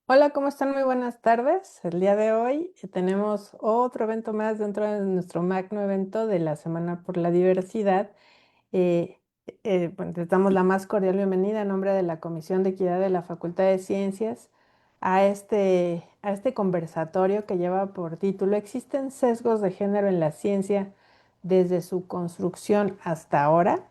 Hola, ¿cómo están? Muy buenas tardes. El día de hoy tenemos otro evento más dentro de nuestro magno evento de la Semana por la Diversidad. Eh, bueno, les damos la más cordial bienvenida en nombre de la Comisión de Equidad de la Facultad de Ciencias a este conversatorio que lleva por título ¿Existen sesgos de género en la ciencia desde su construcción hasta ahora?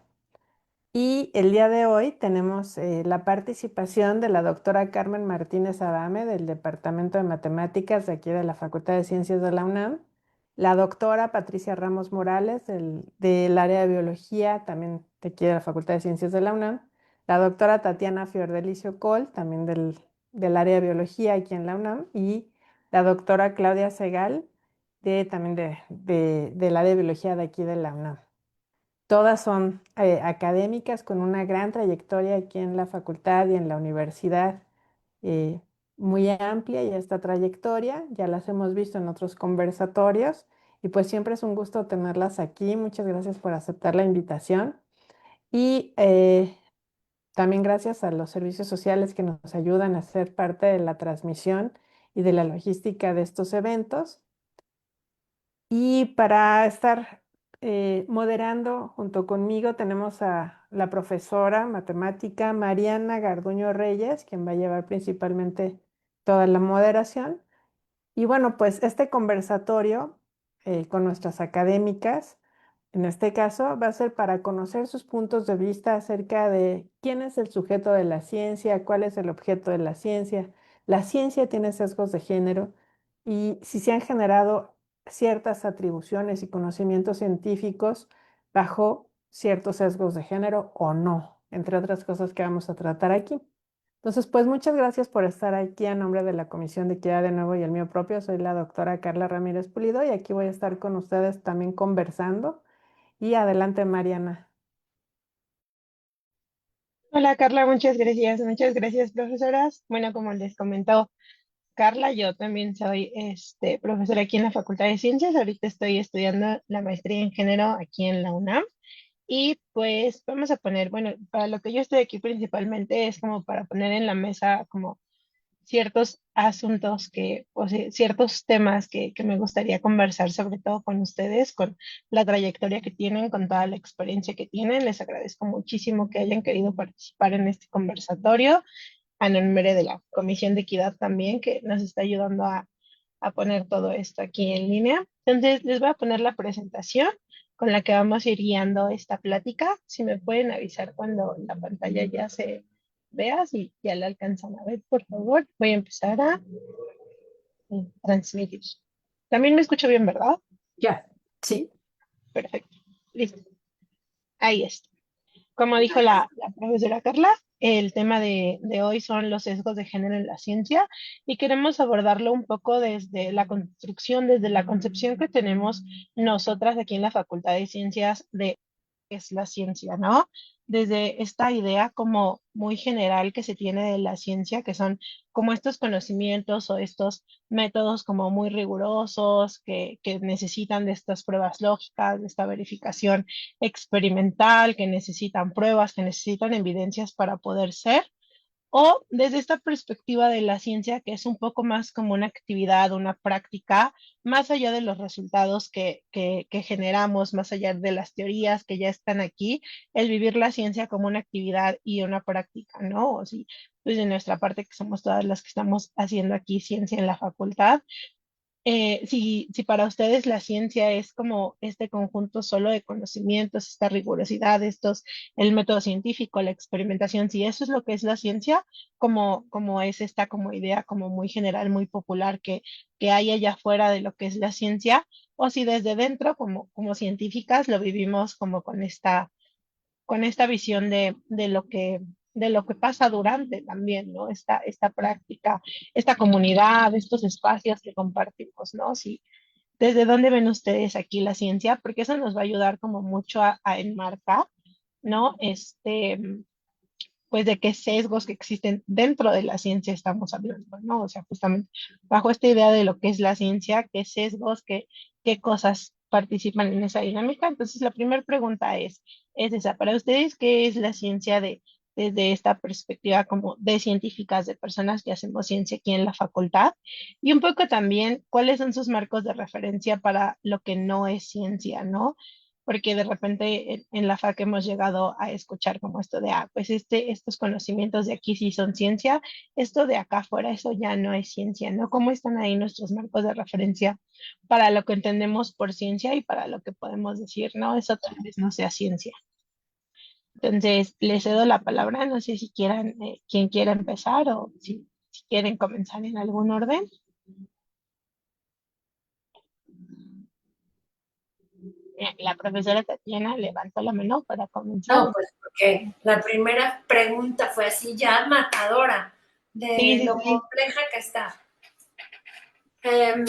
Y el día de hoy tenemos la participación de la doctora Carmen Martínez Adame del Departamento de Matemáticas de aquí de la Facultad de Ciencias de la UNAM, la doctora Patricia Ramos Morales del área de Biología también de aquí de la Facultad de Ciencias de la UNAM, la doctora Tatiana Fiordelicio Col también del área de Biología aquí en la UNAM y la doctora Claudia Segal también del área de Biología de aquí de la UNAM. Todas son académicas con una gran trayectoria aquí en la facultad y en la universidad, eh, muy amplia y esta trayectoria, ya las hemos visto en otros conversatorios y pues siempre es un gusto tenerlas aquí. Muchas gracias por aceptar la invitación y también gracias a los servicios sociales que nos ayudan a ser parte de la transmisión y de la logística de estos eventos. Y para estar moderando junto conmigo tenemos a la profesora matemática Mariana Garduño Reyes, quien va a llevar principalmente toda la moderación. Y bueno, pues este conversatorio con nuestras académicas, en este caso, va a ser para conocer sus puntos de vista acerca de quién es el sujeto de la ciencia, cuál es el objeto de la ciencia. La ciencia tiene sesgos de género y si se han generado ciertas atribuciones y conocimientos científicos bajo ciertos sesgos de género o no, entre otras cosas que vamos a tratar aquí. Entonces, pues muchas gracias por estar aquí a nombre de la Comisión de Equidad de nuevo y el mío propio. Soy la doctora Carla Ramírez Pulido y aquí voy a estar con ustedes también conversando. Y adelante, Mariana. Hola Carla, muchas gracias profesoras. Bueno, como les comentó Carla, yo también soy profesora aquí en la Facultad de Ciencias. Ahorita estoy estudiando la maestría en género aquí en la UNAM. Y pues vamos a poner, bueno, para lo que yo estoy aquí principalmente es como para poner en la mesa como ciertos asuntos o sea, ciertos temas que me gustaría conversar, sobre todo con ustedes, con la trayectoria que tienen, con toda la experiencia que tienen. Les agradezco muchísimo que hayan querido participar en este conversatorio, a nombre de la Comisión de Equidad también, que nos está ayudando a poner todo esto aquí en línea. Entonces, les voy a poner la presentación con la que vamos a ir guiando esta plática. Si me pueden avisar cuando la pantalla ya se vea, si ya la alcanzan a ver, por favor. Voy a empezar a transmitir. También me escucho bien, ¿verdad? Ya, sí. Perfecto. Listo. Ahí está. Como dijo la profesora Carla, el tema de hoy son los sesgos de género en la ciencia y queremos abordarlo un poco desde la construcción, desde la concepción que tenemos nosotras aquí en la Facultad de Ciencias de qué es la ciencia, ¿no? Desde esta idea como muy general que se tiene de la ciencia, que son como estos conocimientos o estos métodos como muy rigurosos que necesitan de estas pruebas lógicas, de esta verificación experimental, que necesitan pruebas, que necesitan evidencias para poder ser. O desde esta perspectiva de la ciencia, que es un poco más como una actividad, una práctica, más allá de los resultados que generamos, más allá de las teorías que ya están aquí, el vivir la ciencia como una actividad y una práctica, ¿no? O si, pues de nuestra parte, que somos todas las que estamos haciendo aquí ciencia en la facultad, si para ustedes la ciencia es como este conjunto solo de conocimientos, esta rigurosidad, el método científico, la experimentación, si eso es lo que es la ciencia, como es esta como idea como muy general, muy popular que hay allá afuera de lo que es la ciencia, o si desde dentro, como científicas, lo vivimos como con esta visión de lo que pasa durante también, ¿no? Esta práctica, esta comunidad, estos espacios que compartimos, ¿no? Sí, ¿desde dónde ven ustedes aquí la ciencia? Porque eso nos va a ayudar como mucho a enmarcar, ¿no? pues de qué sesgos que existen dentro de la ciencia estamos hablando, ¿no? O sea, justamente bajo esta idea de lo que es la ciencia, qué sesgos, qué cosas participan en esa dinámica. Entonces, la primera pregunta es esa. Para ustedes, ¿qué es la ciencia desde esta perspectiva como de científicas, de personas que hacemos ciencia aquí en la facultad? Y un poco también, ¿cuáles son sus marcos de referencia para lo que no es ciencia, ¿no? Porque de repente en la FAC hemos llegado a escuchar como esto de, pues estos conocimientos de aquí sí son ciencia, esto de acá afuera, eso ya no es ciencia, ¿no? ¿Cómo están ahí nuestros marcos de referencia para lo que entendemos por ciencia y para lo que podemos decir, no, eso tal vez no sea ciencia? Entonces, les cedo la palabra, no sé si quieran, quién quiera empezar o si quieren comenzar en algún orden. La profesora Tatiana levantó la mano para comenzar. No, pues porque la primera pregunta fue así ya matadora Sí, de sí, lo sí. compleja que está. Eh,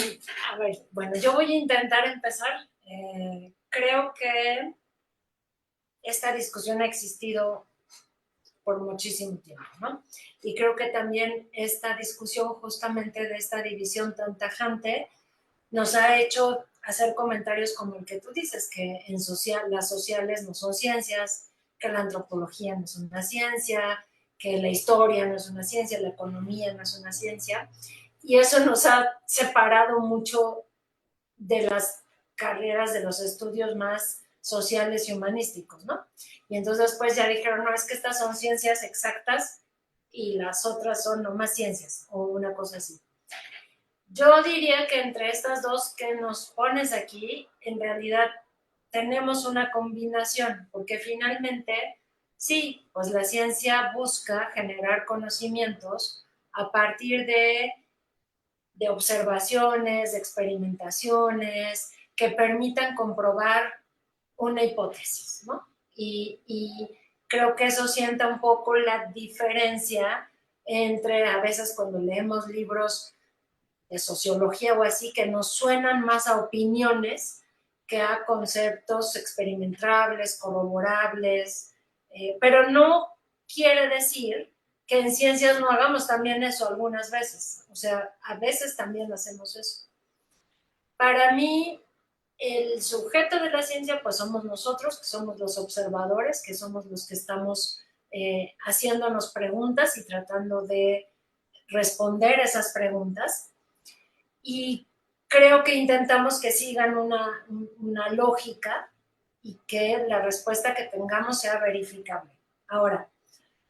a ver, bueno, yo voy a intentar empezar. Creo que esta discusión ha existido por muchísimo tiempo, ¿no? Y creo que también esta discusión justamente de esta división tan tajante nos ha hecho hacer comentarios como el que tú dices, que las sociales no son ciencias, que la antropología no es una ciencia, que la historia no es una ciencia, la economía no es una ciencia. Y eso nos ha separado mucho de las carreras de los estudios más sociales y humanísticos, ¿no? Y entonces pues ya dijeron, no, es que estas son ciencias exactas y las otras son nomás ciencias o una cosa así. Yo diría que entre estas dos que nos pones aquí, en realidad tenemos una combinación, porque finalmente, sí, pues la ciencia busca generar conocimientos a partir de observaciones, de experimentaciones, que permitan comprobar una hipótesis, ¿no? Y creo que eso sienta un poco la diferencia entre a veces cuando leemos libros de sociología o así, que nos suenan más a opiniones que a conceptos experimentables, corroborables, pero no quiere decir que en ciencias no hagamos también eso algunas veces, o sea, a veces también hacemos eso. Para mí, el sujeto de la ciencia, pues somos nosotros, que somos los observadores, que somos los que estamos haciéndonos preguntas y tratando de responder esas preguntas. Y creo que intentamos que sigan una lógica y que la respuesta que tengamos sea verificable. Ahora,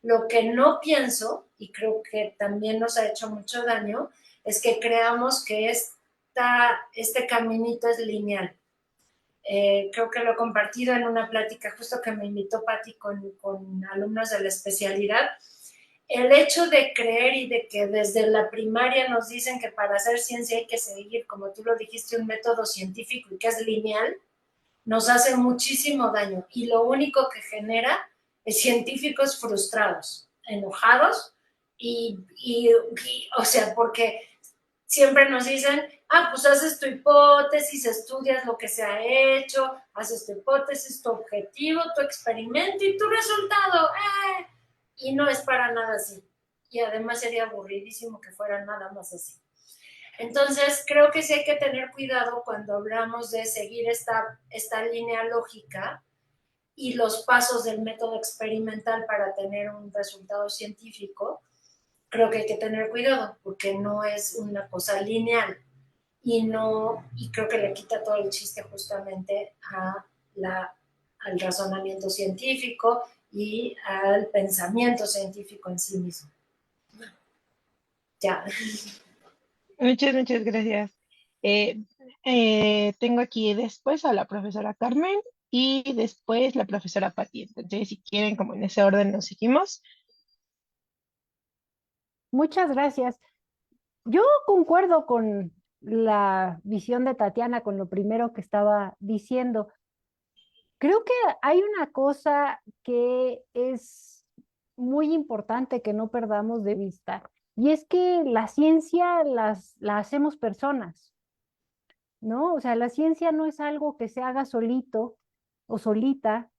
lo que no pienso, y creo que también nos ha hecho mucho daño, es que creamos que este caminito es lineal. Creo que lo he compartido en una plática justo que me invitó Patti con alumnos de la especialidad. El hecho de creer y de que desde la primaria nos dicen que para hacer ciencia hay que seguir, como tú lo dijiste, un método científico y que es lineal, nos hace muchísimo daño. Y lo único que genera es científicos frustrados, enojados o sea, porque siempre nos dicen, pues haces tu hipótesis, estudias lo que se ha hecho, haces tu hipótesis, tu objetivo, tu experimento y tu resultado. Y no es para nada así. Y además sería aburridísimo que fuera nada más así. Entonces, creo que sí hay que tener cuidado cuando hablamos de seguir esta línea lógica y los pasos del método experimental para tener un resultado científico. Creo que hay que tener cuidado porque no es una cosa lineal y creo que le quita todo el chiste justamente al razonamiento científico y al pensamiento científico en sí mismo. Ya. Muchas gracias. Eh, tengo aquí después a la profesora Carmen y después la profesora Pati. Entonces, si quieren, como en ese orden nos seguimos. Muchas gracias. Yo concuerdo con la visión de Tatiana, con lo primero que estaba diciendo. Creo que hay una cosa que es muy importante que no perdamos de vista, y es que la ciencia la hacemos personas, ¿no? O sea, la ciencia no es algo que se haga solito o solita,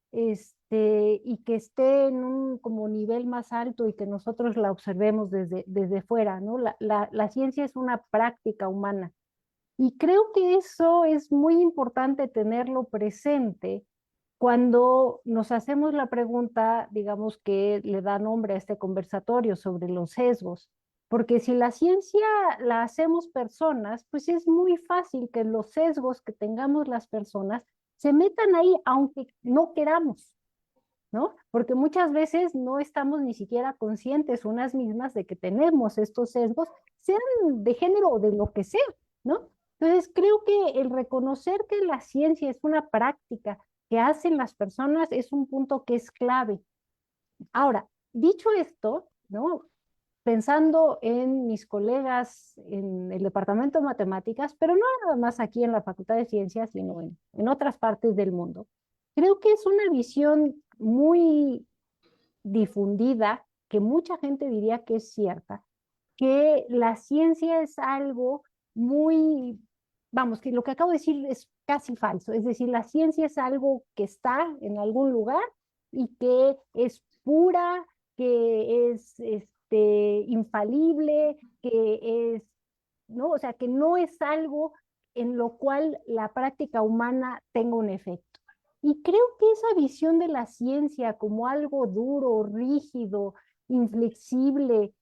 y que esté en un como nivel más alto y que nosotros la observemos desde fuera, ¿no? La ciencia es una práctica humana. Y creo que eso es muy importante tenerlo presente cuando nos hacemos la pregunta, digamos, que le da nombre a este conversatorio sobre los sesgos. Porque si la ciencia la hacemos personas, pues es muy fácil que los sesgos que tengamos las personas se metan ahí, aunque no queramos, ¿no? Porque muchas veces no estamos ni siquiera conscientes unas mismas de que tenemos estos sesgos, sean de género o de lo que sea, ¿no? Entonces, creo que el reconocer que la ciencia es una práctica que hacen las personas es un punto que es clave. Ahora, dicho esto, ¿no? Pensando en mis colegas en el departamento de matemáticas, pero no nada más aquí en la Facultad de Ciencias, sino en otras partes del mundo, creo que es una visión muy difundida, que mucha gente diría que es cierta, que la ciencia es algo muy, vamos, que lo que acabo de decir es casi falso, es decir, la ciencia es algo que está en algún lugar y que es pura, que es infalible, que es, ¿no? O sea, que no es algo en lo cual la práctica humana tenga un efecto. Y creo que esa visión de la ciencia como algo duro, rígido, inflexible,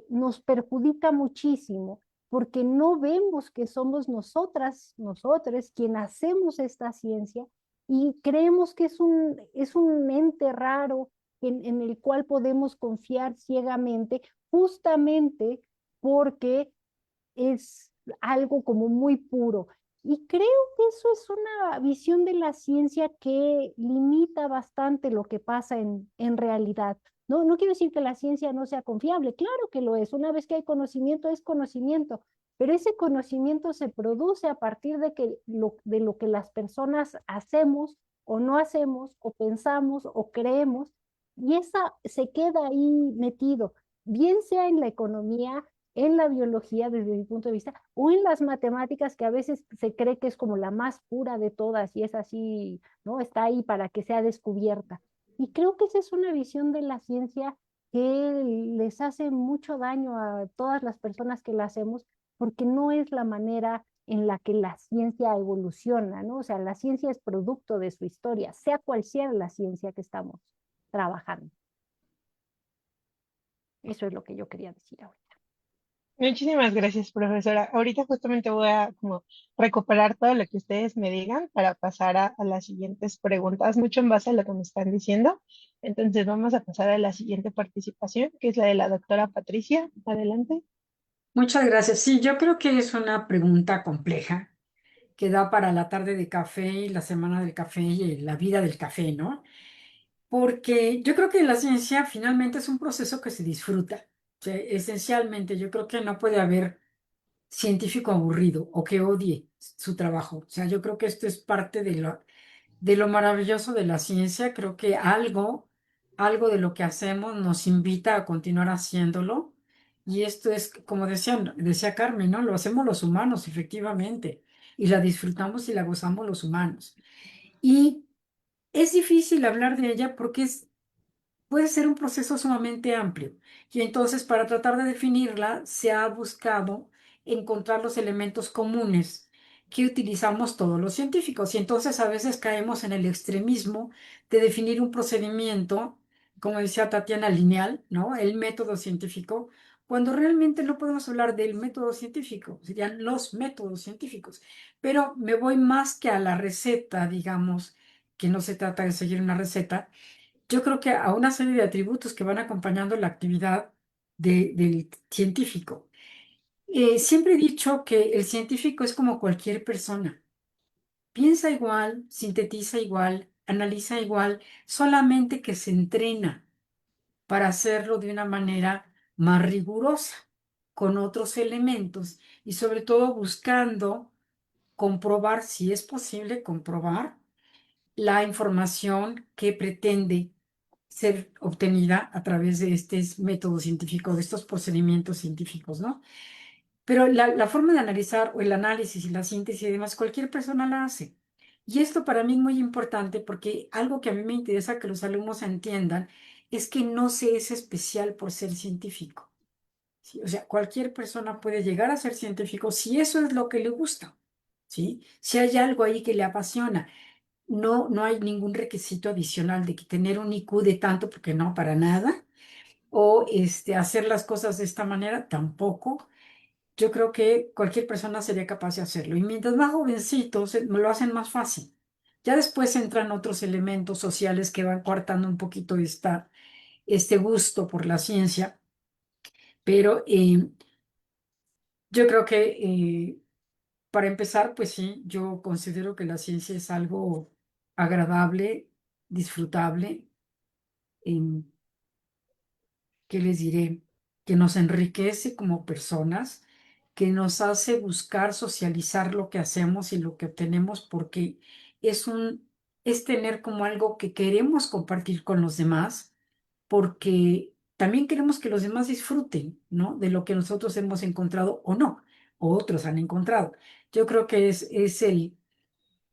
nos perjudica muchísimo porque no vemos que somos nosotras, nosotros, quien hacemos esta ciencia y creemos que es un ente raro en el cual podemos confiar ciegamente, justamente porque es algo como muy puro. Y creo que eso es una visión de la ciencia que limita bastante lo que pasa en realidad. No, no quiero decir que la ciencia no sea confiable, claro que lo es. Una vez que hay conocimiento, es conocimiento, pero ese conocimiento se produce a partir de lo que las personas hacemos o no hacemos, o pensamos o creemos, y esa se queda ahí metido, bien sea en la economía, en la biología desde mi punto de vista, o en las matemáticas, que a veces se cree que es como la más pura de todas y es así, ¿no? Está ahí para que sea descubierta. Y creo que esa es una visión de la ciencia que les hace mucho daño a todas las personas que la hacemos, porque no es la manera en la que la ciencia evoluciona, ¿no? O sea, la ciencia es producto de su historia, sea cual sea la ciencia que estamos trabajando. Eso es lo que yo quería decir ahora. Muchísimas gracias, profesora. Ahorita justamente voy a como recuperar todo lo que ustedes me digan para pasar a las siguientes preguntas, mucho en base a lo que me están diciendo. Entonces vamos a pasar a la siguiente participación, que es la de la doctora Patricia. Adelante. Muchas gracias. Sí, yo creo que es una pregunta compleja que da para la tarde de café y la semana del café y la vida del café, ¿no? Porque yo creo que la ciencia finalmente es un proceso que se disfruta. O sea, esencialmente, yo creo que no puede haber científico aburrido o que odie su trabajo. O sea, yo creo que esto es parte de lo maravilloso de la ciencia. Creo que algo de lo que hacemos nos invita a continuar haciéndolo. Y esto es, como decía Carmen, ¿no? Lo hacemos los humanos, efectivamente. Y la disfrutamos y la gozamos los humanos. Y es difícil hablar de ella porque puede ser un proceso sumamente amplio. Y entonces, para tratar de definirla, se ha buscado encontrar los elementos comunes que utilizamos todos los científicos. Y entonces a veces caemos en el extremismo de definir un procedimiento, como decía Tatiana, lineal, ¿no? El método científico, cuando realmente no podemos hablar del método científico, serían los métodos científicos. Pero me voy más que a la receta, digamos, que no se trata de seguir una receta. Yo creo que a una serie de atributos que van acompañando la actividad del científico. Siempre he dicho que el científico es como cualquier persona. Piensa igual, sintetiza igual, analiza igual, solamente que se entrena para hacerlo de una manera más rigurosa, con otros elementos y sobre todo buscando comprobar, si es posible comprobar, la información que pretende ser obtenida a través de estos métodos científicos, de estos procedimientos científicos, ¿no? Pero la forma de analizar o el análisis y la síntesis y demás, cualquier persona la hace. Y esto para mí es muy importante porque algo que a mí me interesa que los alumnos entiendan es que no se es especial por ser científico. ¿Sí? O sea, cualquier persona puede llegar a ser científico si eso es lo que le gusta, ¿sí? Si hay algo ahí que le apasiona. No, no hay ningún requisito adicional de que tener un IQ de tanto, porque no, para nada, o hacer las cosas de esta manera, tampoco. Yo creo que cualquier persona sería capaz de hacerlo. Y mientras más jovencitos, me lo hacen más fácil. Ya después entran otros elementos sociales que van coartando un poquito este gusto por la ciencia, pero yo creo que para empezar, pues sí, yo considero que la ciencia es algo agradable, disfrutable, em, ¿qué les diré? Que nos enriquece como personas, que nos hace buscar socializar lo que hacemos y lo que obtenemos, porque es tener como algo que queremos compartir con los demás, porque también queremos que los demás disfruten, ¿no? De lo que nosotros hemos encontrado o no, o otros han encontrado. Yo creo que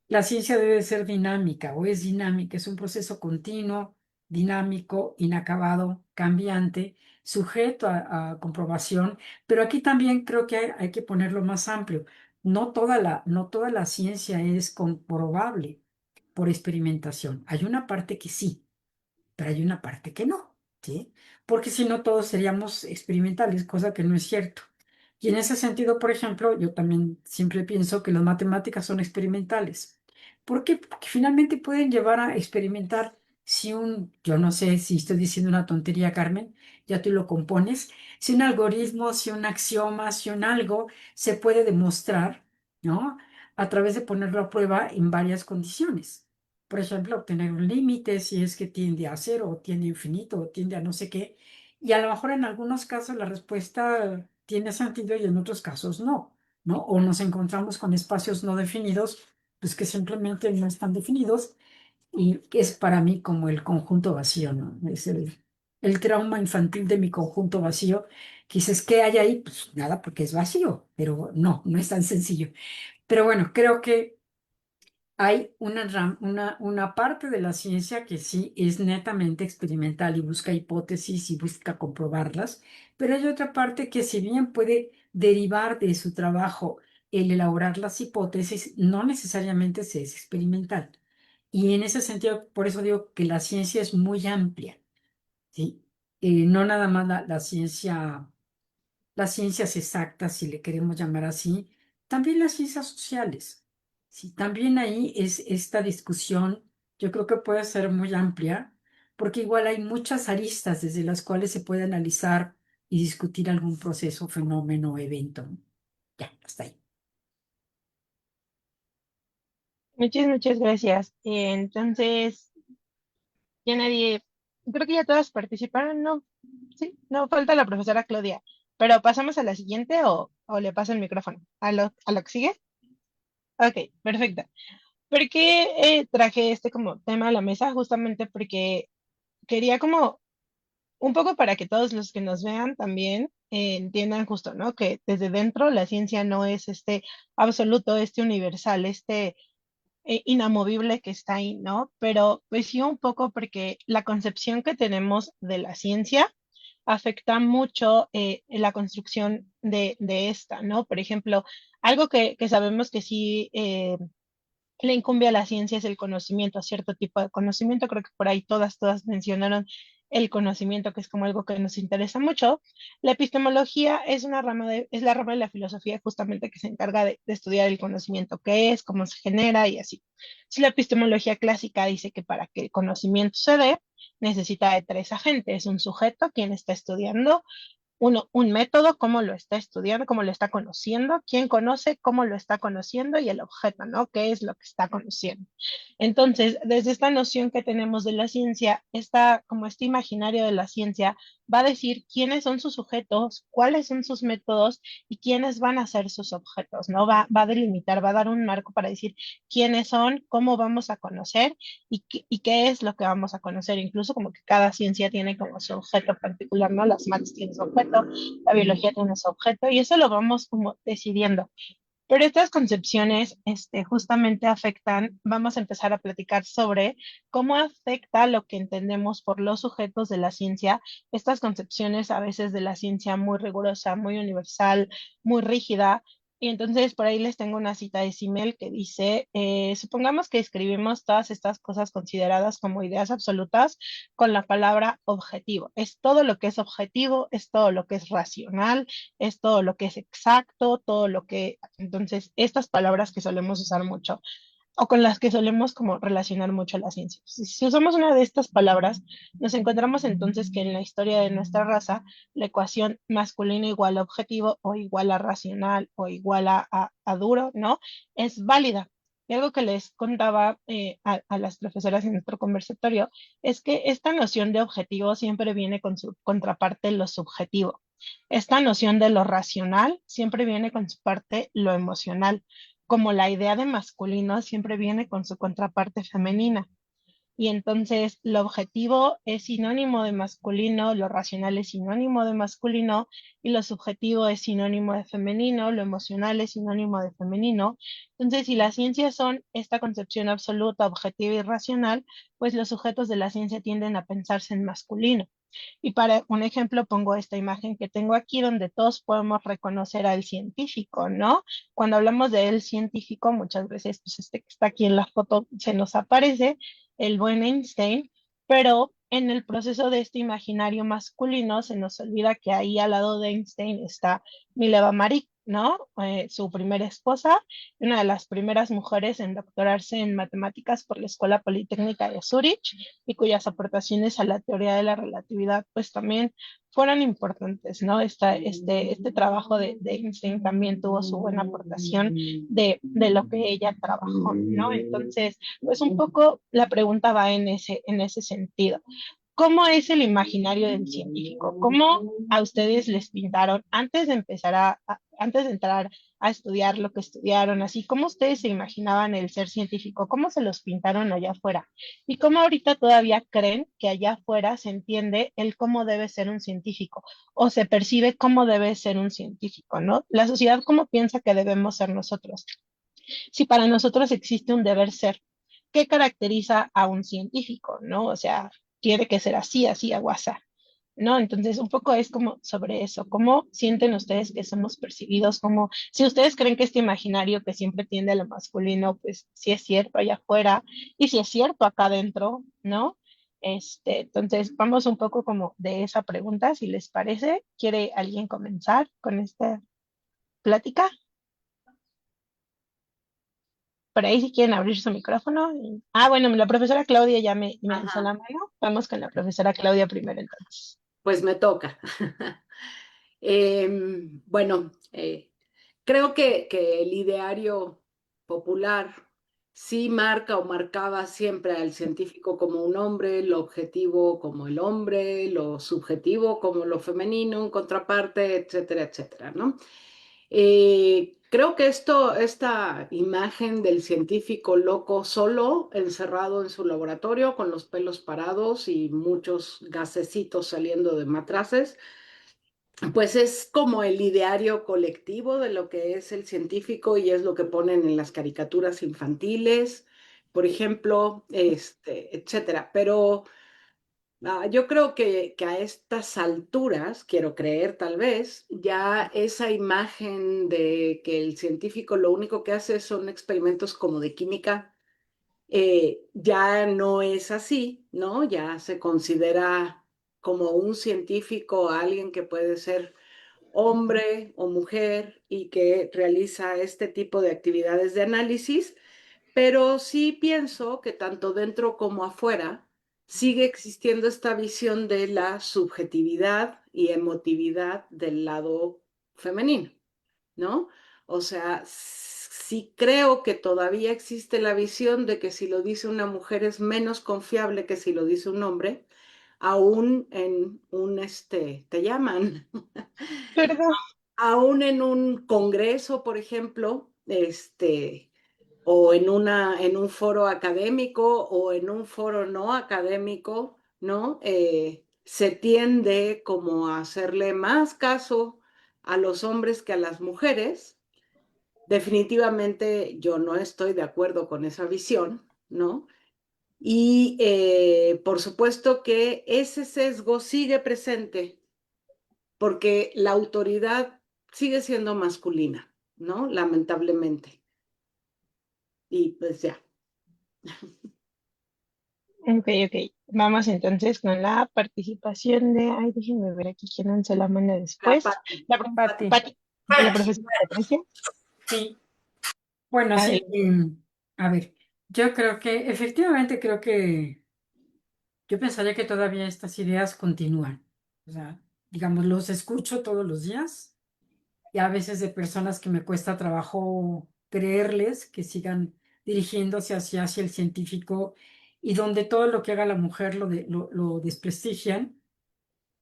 la ciencia debe ser dinámica o es dinámica, es un proceso continuo, dinámico, inacabado, cambiante, sujeto a comprobación, pero aquí también creo que hay que ponerlo más amplio. No toda la ciencia es comprobable por experimentación. Hay una parte que sí, pero hay una parte que no, ¿sí? Porque si no, todos seríamos experimentales, cosa que no es cierto. Y en ese sentido, por ejemplo, yo también siempre pienso que las matemáticas son experimentales. ¿Por qué? Porque finalmente pueden llevar a experimentar yo no sé si estoy diciendo una tontería, Carmen, ya tú lo compones, si un algoritmo, si un axioma, si un algo se puede demostrar, ¿no? A través de ponerlo a prueba en varias condiciones. Por ejemplo, obtener un límite, si es que tiende a cero, o tiende a infinito, o tiende a no sé qué. Y a lo mejor en algunos casos la respuesta tiene sentido y en otros casos no, ¿no? O nos encontramos con espacios no definidos, pues que simplemente no están definidos y que es para mí como el conjunto vacío, ¿no? Es el trauma infantil de mi conjunto vacío, que dices, ¿qué hay ahí? Pues nada, porque es vacío, pero no, no es tan sencillo. Pero bueno, creo que hay una parte de la ciencia que sí es netamente experimental y busca hipótesis y busca comprobarlas, pero hay otra parte que si bien puede derivar de su trabajo el elaborar las hipótesis, no necesariamente se es experimental. Y en ese sentido, por eso digo que la ciencia es muy amplia, ¿sí? No nada más las ciencias exactas, si le queremos llamar así, también las ciencias sociales. Sí, también ahí es esta discusión, yo creo que puede ser muy amplia, porque igual hay muchas aristas desde las cuales se puede analizar y discutir algún proceso, fenómeno o evento, ¿no? Ya, hasta ahí. Muchas gracias. Entonces, ya nadie, creo que ya todas participaron, ¿no? Sí, no falta la profesora Claudia. Pero pasamos a la siguiente o le paso el micrófono. ¿A lo que sigue? Ok, perfecto. ¿Por qué traje este como tema a la mesa? Justamente porque quería como un poco para que todos los que nos vean también entiendan justo, ¿no? Que desde dentro la ciencia no es este absoluto, este universal, este inamovible que está ahí, ¿no? Pero pues sí un poco porque la concepción que tenemos de la ciencia afecta mucho la construcción de esta, ¿no? Por ejemplo, algo que sabemos que sí le incumbe a la ciencia es el conocimiento, cierto tipo de conocimiento. Creo que por ahí todas mencionaron el conocimiento, que es como algo que nos interesa mucho. La epistemología es la rama de la filosofía justamente que se encarga de estudiar el conocimiento, qué es, cómo se genera y así. Si la epistemología clásica dice que para que el conocimiento se dé, necesita de tres agentes, un sujeto, quien está estudiando, un método, cómo lo está estudiando, cómo lo está conociendo, quién conoce, cómo lo está conociendo y el objeto, ¿no? ¿Qué es lo que está conociendo? Entonces, desde esta noción que tenemos de la ciencia, como este imaginario de la ciencia va a decir quiénes son sus sujetos, cuáles son sus métodos y quiénes van a ser sus objetos, ¿no? Va a delimitar, va a dar un marco para decir quiénes son, cómo vamos a conocer y qué es lo que vamos a conocer. Incluso como que cada ciencia tiene como su objeto particular, ¿no? Las mates tienen su objeto, la biología tiene su objeto y eso lo vamos como decidiendo. Pero estas concepciones justamente afectan, vamos a empezar a platicar sobre cómo afecta lo que entendemos por los sujetos de la ciencia, estas concepciones a veces de la ciencia muy rigurosa, muy universal, muy rígida. Y entonces por ahí les tengo una cita de Simmel que dice, supongamos que escribimos todas estas cosas consideradas como ideas absolutas con la palabra objetivo. Es todo lo que es objetivo, es todo lo que es racional, es todo lo que es exacto, todo lo que, entonces, estas palabras que solemos usar mucho o con las que solemos como relacionar mucho la ciencia. Si usamos una de estas palabras, nos encontramos entonces que en la historia de nuestra raza, la ecuación masculino igual a objetivo o igual a racional o igual a duro, ¿no? Es válida. Y algo que les contaba a las profesoras en nuestro conversatorio es que esta noción de objetivo siempre viene con su contraparte lo subjetivo. Esta noción de lo racional siempre viene con su parte lo emocional, como la idea de masculino siempre viene con su contraparte femenina. Y entonces lo objetivo es sinónimo de masculino, lo racional es sinónimo de masculino y lo subjetivo es sinónimo de femenino, lo emocional es sinónimo de femenino. Entonces, si las ciencias son esta concepción absoluta, objetiva y racional, pues los sujetos de la ciencia tienden a pensarse en masculino. Y para un ejemplo pongo esta imagen que tengo aquí donde todos podemos reconocer al científico, ¿no? Cuando hablamos de el científico, muchas veces pues este que está aquí en la foto se nos aparece, el buen Einstein, pero en el proceso de este imaginario masculino se nos olvida que ahí al lado de Einstein está Mileva Maric, ¿no? Su primera esposa, una de las primeras mujeres en doctorarse en matemáticas por la Escuela Politécnica de Zúrich y cuyas aportaciones a la teoría de la relatividad pues también fueron importantes, ¿no? Este trabajo de Einstein también tuvo su buena aportación de lo que ella trabajó, ¿no? Entonces, pues un poco la pregunta va en ese sentido. ¿Cómo es el imaginario del científico? ¿Cómo a ustedes les pintaron antes de empezar antes de entrar a estudiar lo que estudiaron, así cómo ustedes se imaginaban el ser científico? ¿Cómo se los pintaron allá afuera? ¿Y cómo ahorita todavía creen que allá afuera se entiende el cómo debe ser un científico o se percibe cómo debe ser un científico, ¿no? La sociedad cómo piensa que debemos ser nosotros. Si para nosotros existe un deber ser, ¿qué caracteriza a un científico, no? O sea, tiene que ser así, así, aguasa, ¿no? Entonces, un poco es como sobre eso, ¿cómo sienten ustedes que somos percibidos? Como, si ustedes creen que este imaginario que siempre tiende a lo masculino, pues sí es cierto allá afuera, y si es cierto acá adentro, ¿no? Entonces, vamos un poco como de esa pregunta, si les parece. ¿Quiere alguien comenzar con esta plática? Por ahí si quieren abrir su micrófono. Bueno, la profesora Claudia ya me alzó la Ajá, mano. Vamos con la profesora Claudia primero entonces. pues me toca. Bueno, creo que el ideario popular sí marca o marcaba siempre al científico como un hombre, lo objetivo como el hombre, lo subjetivo como lo femenino, en contraparte, etcétera, etcétera, ¿no? Creo que esta imagen del científico loco solo, encerrado en su laboratorio, con los pelos parados y muchos gasecitos saliendo de matraces, pues es como el ideario colectivo de lo que es el científico y es lo que ponen en las caricaturas infantiles, por ejemplo, etcétera. Pero yo creo que a estas alturas, quiero creer tal vez, ya esa imagen de que el científico lo único que hace son experimentos como de química, ya no es así, ¿no? Ya se considera como un científico alguien que puede ser hombre o mujer y que realiza este tipo de actividades de análisis, pero sí pienso que tanto dentro como afuera sigue existiendo esta visión de la subjetividad y emotividad del lado femenino, ¿no? O sea, sí creo que todavía existe la visión de que si lo dice una mujer es menos confiable que si lo dice un hombre, aún en te llaman, Perdón. aún en un congreso, por ejemplo, o en un foro académico o en un foro no académico, ¿no? Se tiende como a hacerle más caso a los hombres que a las mujeres, definitivamente yo no estoy de acuerdo con esa visión, ¿no? Y por supuesto que ese sesgo sigue presente porque la autoridad sigue siendo masculina, ¿no? Lamentablemente. Y pues ya. Ok, ok. Vamos entonces con la participación de, ay, déjenme ver aquí quién alzó la mano La después. Pati. La Pati. Pati, de la profesora Patricia. Sí, bueno, sí. Adelante. A ver, yo creo que, efectivamente, creo que yo pensaría que todavía estas ideas continúan. O sea, digamos, los escucho todos los días y a veces de personas que me cuesta trabajo creerles que sigan dirigiéndose hacia el científico y donde todo lo que haga la mujer lo desprestigian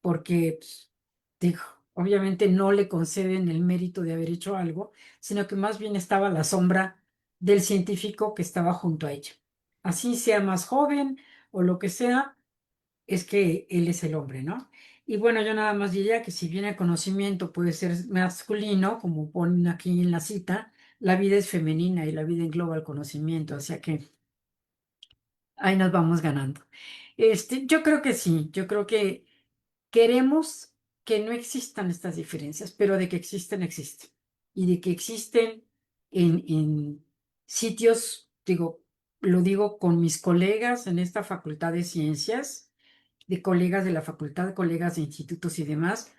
porque, pues, digo, obviamente no le conceden el mérito de haber hecho algo, sino que más bien estaba a la sombra del científico que estaba junto a ella. Así sea más joven o lo que sea, es que él es el hombre, ¿no? Y bueno, yo nada más diría que si bien el conocimiento puede ser masculino, como ponen aquí en la cita, la vida es femenina y la vida engloba el conocimiento, o sea que ahí nos vamos ganando. Yo creo que sí, yo creo que queremos que no existan estas diferencias, pero de que existen, existen. Y de que existen en sitios, digo, lo digo con mis colegas en esta Facultad de Ciencias, de colegas de la facultad, colegas de institutos y demás,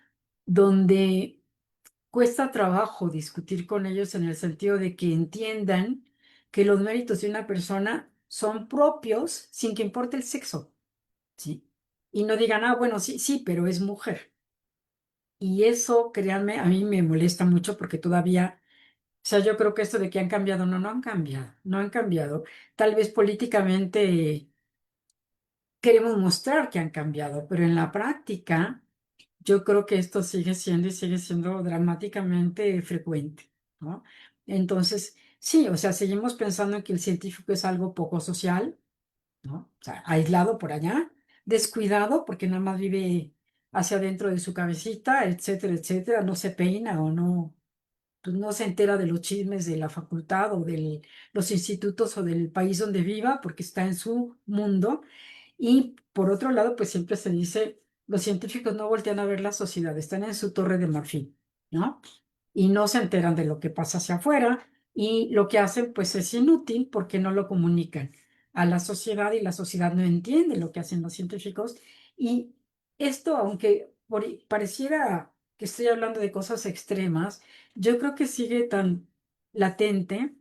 donde cuesta trabajo discutir con ellos en el sentido de que entiendan que los méritos de una persona son propios sin que importe el sexo, ¿sí? Y no digan, ah, bueno, sí, sí, pero es mujer. Y eso, créanme, a mí me molesta mucho porque todavía, o sea, yo creo que esto de que han cambiado, no, no han cambiado, no han cambiado. Tal vez políticamente queremos mostrar que han cambiado, pero en la práctica yo creo que esto sigue siendo y sigue siendo dramáticamente frecuente, ¿no? Entonces, sí, o sea, seguimos pensando en que el científico es algo poco social, ¿no? O sea, aislado por allá, descuidado porque nada más vive hacia adentro de su cabecita, etcétera, etcétera, no se peina o no, pues no se entera de los chismes de la facultad o de los institutos o del país donde viva porque está en su mundo. Y por otro lado, pues siempre se dice, los científicos no voltean a ver la sociedad, están en su torre de marfil, ¿no? Y no se enteran de lo que pasa hacia afuera y lo que hacen pues es inútil porque no lo comunican a la sociedad y la sociedad no entiende lo que hacen los científicos. Y esto, aunque pareciera que estoy hablando de cosas extremas, yo creo que sigue tan latente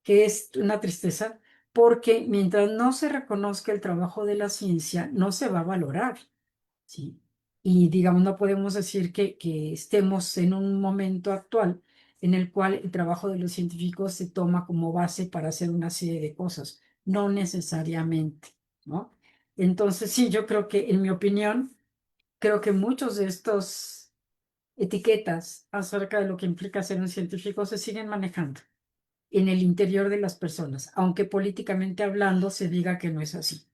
que es una tristeza porque mientras no se reconozca el trabajo de la ciencia, no se va a valorar, ¿sí? Y digamos, no podemos decir que estemos en un momento actual en el cual el trabajo de los científicos se toma como base para hacer una serie de cosas, no necesariamente, ¿no? Entonces, sí, yo creo que, en mi opinión, creo que muchos de estos etiquetas acerca de lo que implica ser un científico se siguen manejando en el interior de las personas, aunque políticamente hablando se diga que no es así.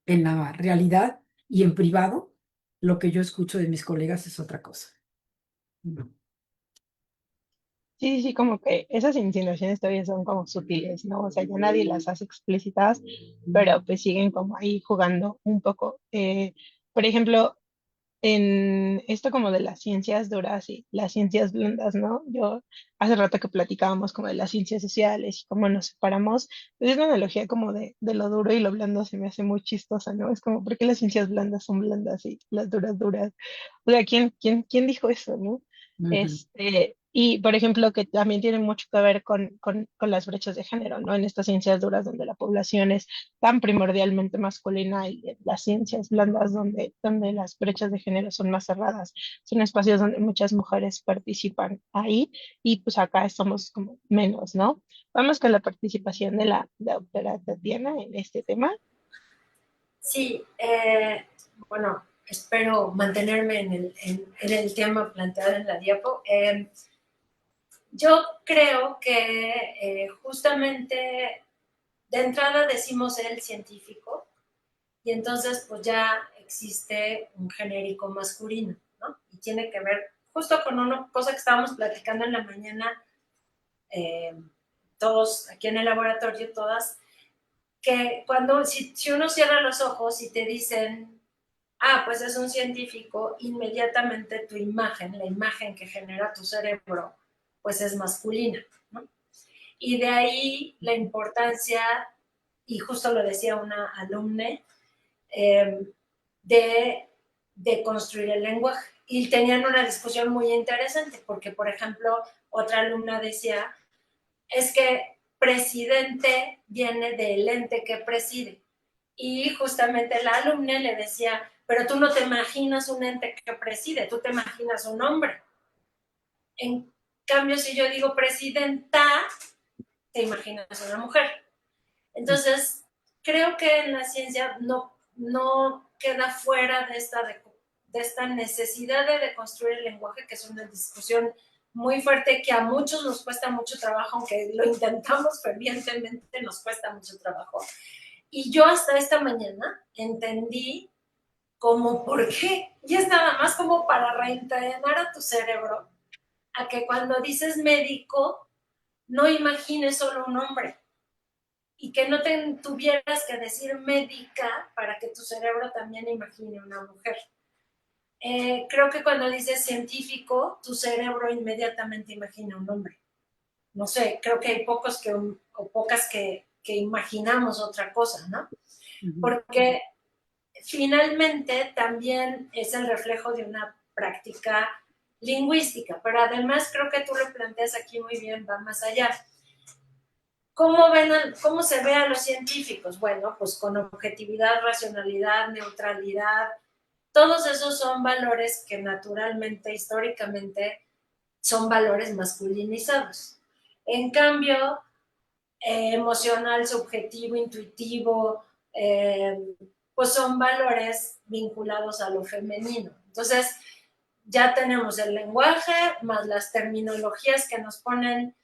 En la realidad y en privado, lo que yo escucho de mis colegas es otra cosa. No. Sí, sí, sí, como que esas insinuaciones todavía son como sutiles, ¿no? O sea, ya nadie las hace explícitas, pero pues siguen como ahí jugando un poco. Por ejemplo, en esto como de las ciencias duras y las ciencias blandas, ¿no? Yo hace rato que platicábamos como de las ciencias sociales y cómo nos separamos, pues es una analogía como de lo duro y lo blando se me hace muy chistosa, ¿no? Es como, ¿por qué las ciencias blandas son blandas y las duras duras? O sea, ¿quién dijo eso, no? Ujú. Y por ejemplo, que también tiene mucho que ver con las brechas de género, ¿no? En estas ciencias duras donde la población es tan primordialmente masculina y en las ciencias blandas donde las brechas de género son más cerradas, son espacios donde muchas mujeres participan ahí y pues acá estamos como menos, ¿no? Vamos con la participación de la doctora Tatiana en este tema. Sí, bueno, espero mantenerme en el tema planteado en la diapo. Yo creo que justamente de entrada decimos el científico y entonces pues ya existe un genérico masculino, ¿no? Y tiene que ver justo con una cosa que estábamos platicando en la mañana todos aquí en el laboratorio, todas, que si uno cierra los ojos y te dicen, pues es un científico, inmediatamente tu imagen, la imagen que genera tu cerebro, pues es masculina, ¿no? Y de ahí la importancia, y justo lo decía una alumna, de construir el lenguaje. Y tenían una discusión muy interesante, porque, por ejemplo, otra alumna decía, es que presidente viene del ente que preside. Y justamente la alumna le decía, pero tú no te imaginas un ente que preside, tú te imaginas un hombre. En cambio, si yo digo presidenta, te imaginas una mujer. Entonces, creo que en la ciencia no queda fuera de esta necesidad de construir el lenguaje, que es una discusión muy fuerte que a muchos nos cuesta mucho trabajo, aunque lo intentamos fervientemente, nos cuesta mucho trabajo. Y yo hasta esta mañana entendí como por qué. Y es nada más como para reentrenar a tu cerebro a que cuando dices médico, no imagines solo un hombre y que no tuvieras que decir médica para que tu cerebro también imagine una mujer. Creo que cuando dices científico, tu cerebro inmediatamente imagina un hombre. No sé, creo que hay pocos o pocas que imaginamos otra cosa, ¿no? Porque finalmente también es el reflejo de una práctica lingüística, pero además creo que tú lo planteas aquí muy bien, va más allá. ¿Cómo se ve a los científicos? Bueno, pues con objetividad, racionalidad, neutralidad. Todos esos son valores que naturalmente, históricamente, son valores masculinizados. En cambio, emocional, subjetivo, intuitivo, pues son valores vinculados a lo femenino. Entonces, ya tenemos el lenguaje, más las terminologías que nos ponen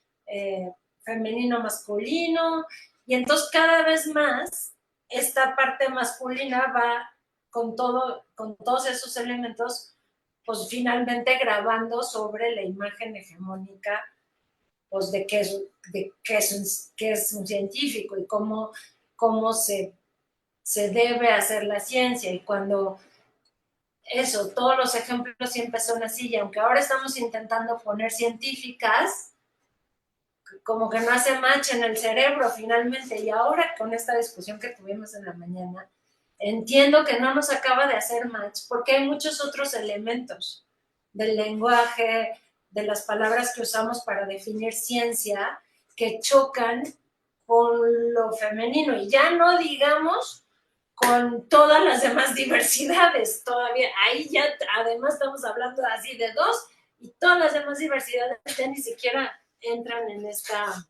femenino, masculino, y entonces cada vez más esta parte masculina va con todos esos elementos, pues finalmente grabando sobre la imagen hegemónica, pues de qué es un científico y cómo se debe hacer la ciencia. Y cuando todos los ejemplos siempre son así, y aunque ahora estamos intentando poner científicas, como que no hace match en el cerebro finalmente, y ahora con esta discusión que tuvimos en la mañana, entiendo que no nos acaba de hacer match porque hay muchos otros elementos del lenguaje, de las palabras que usamos para definir ciencia, que chocan con lo femenino, y ya no digamos con todas las demás diversidades, todavía, ahí ya además estamos hablando así de dos, y todas las demás diversidades ya ni siquiera entran en esta.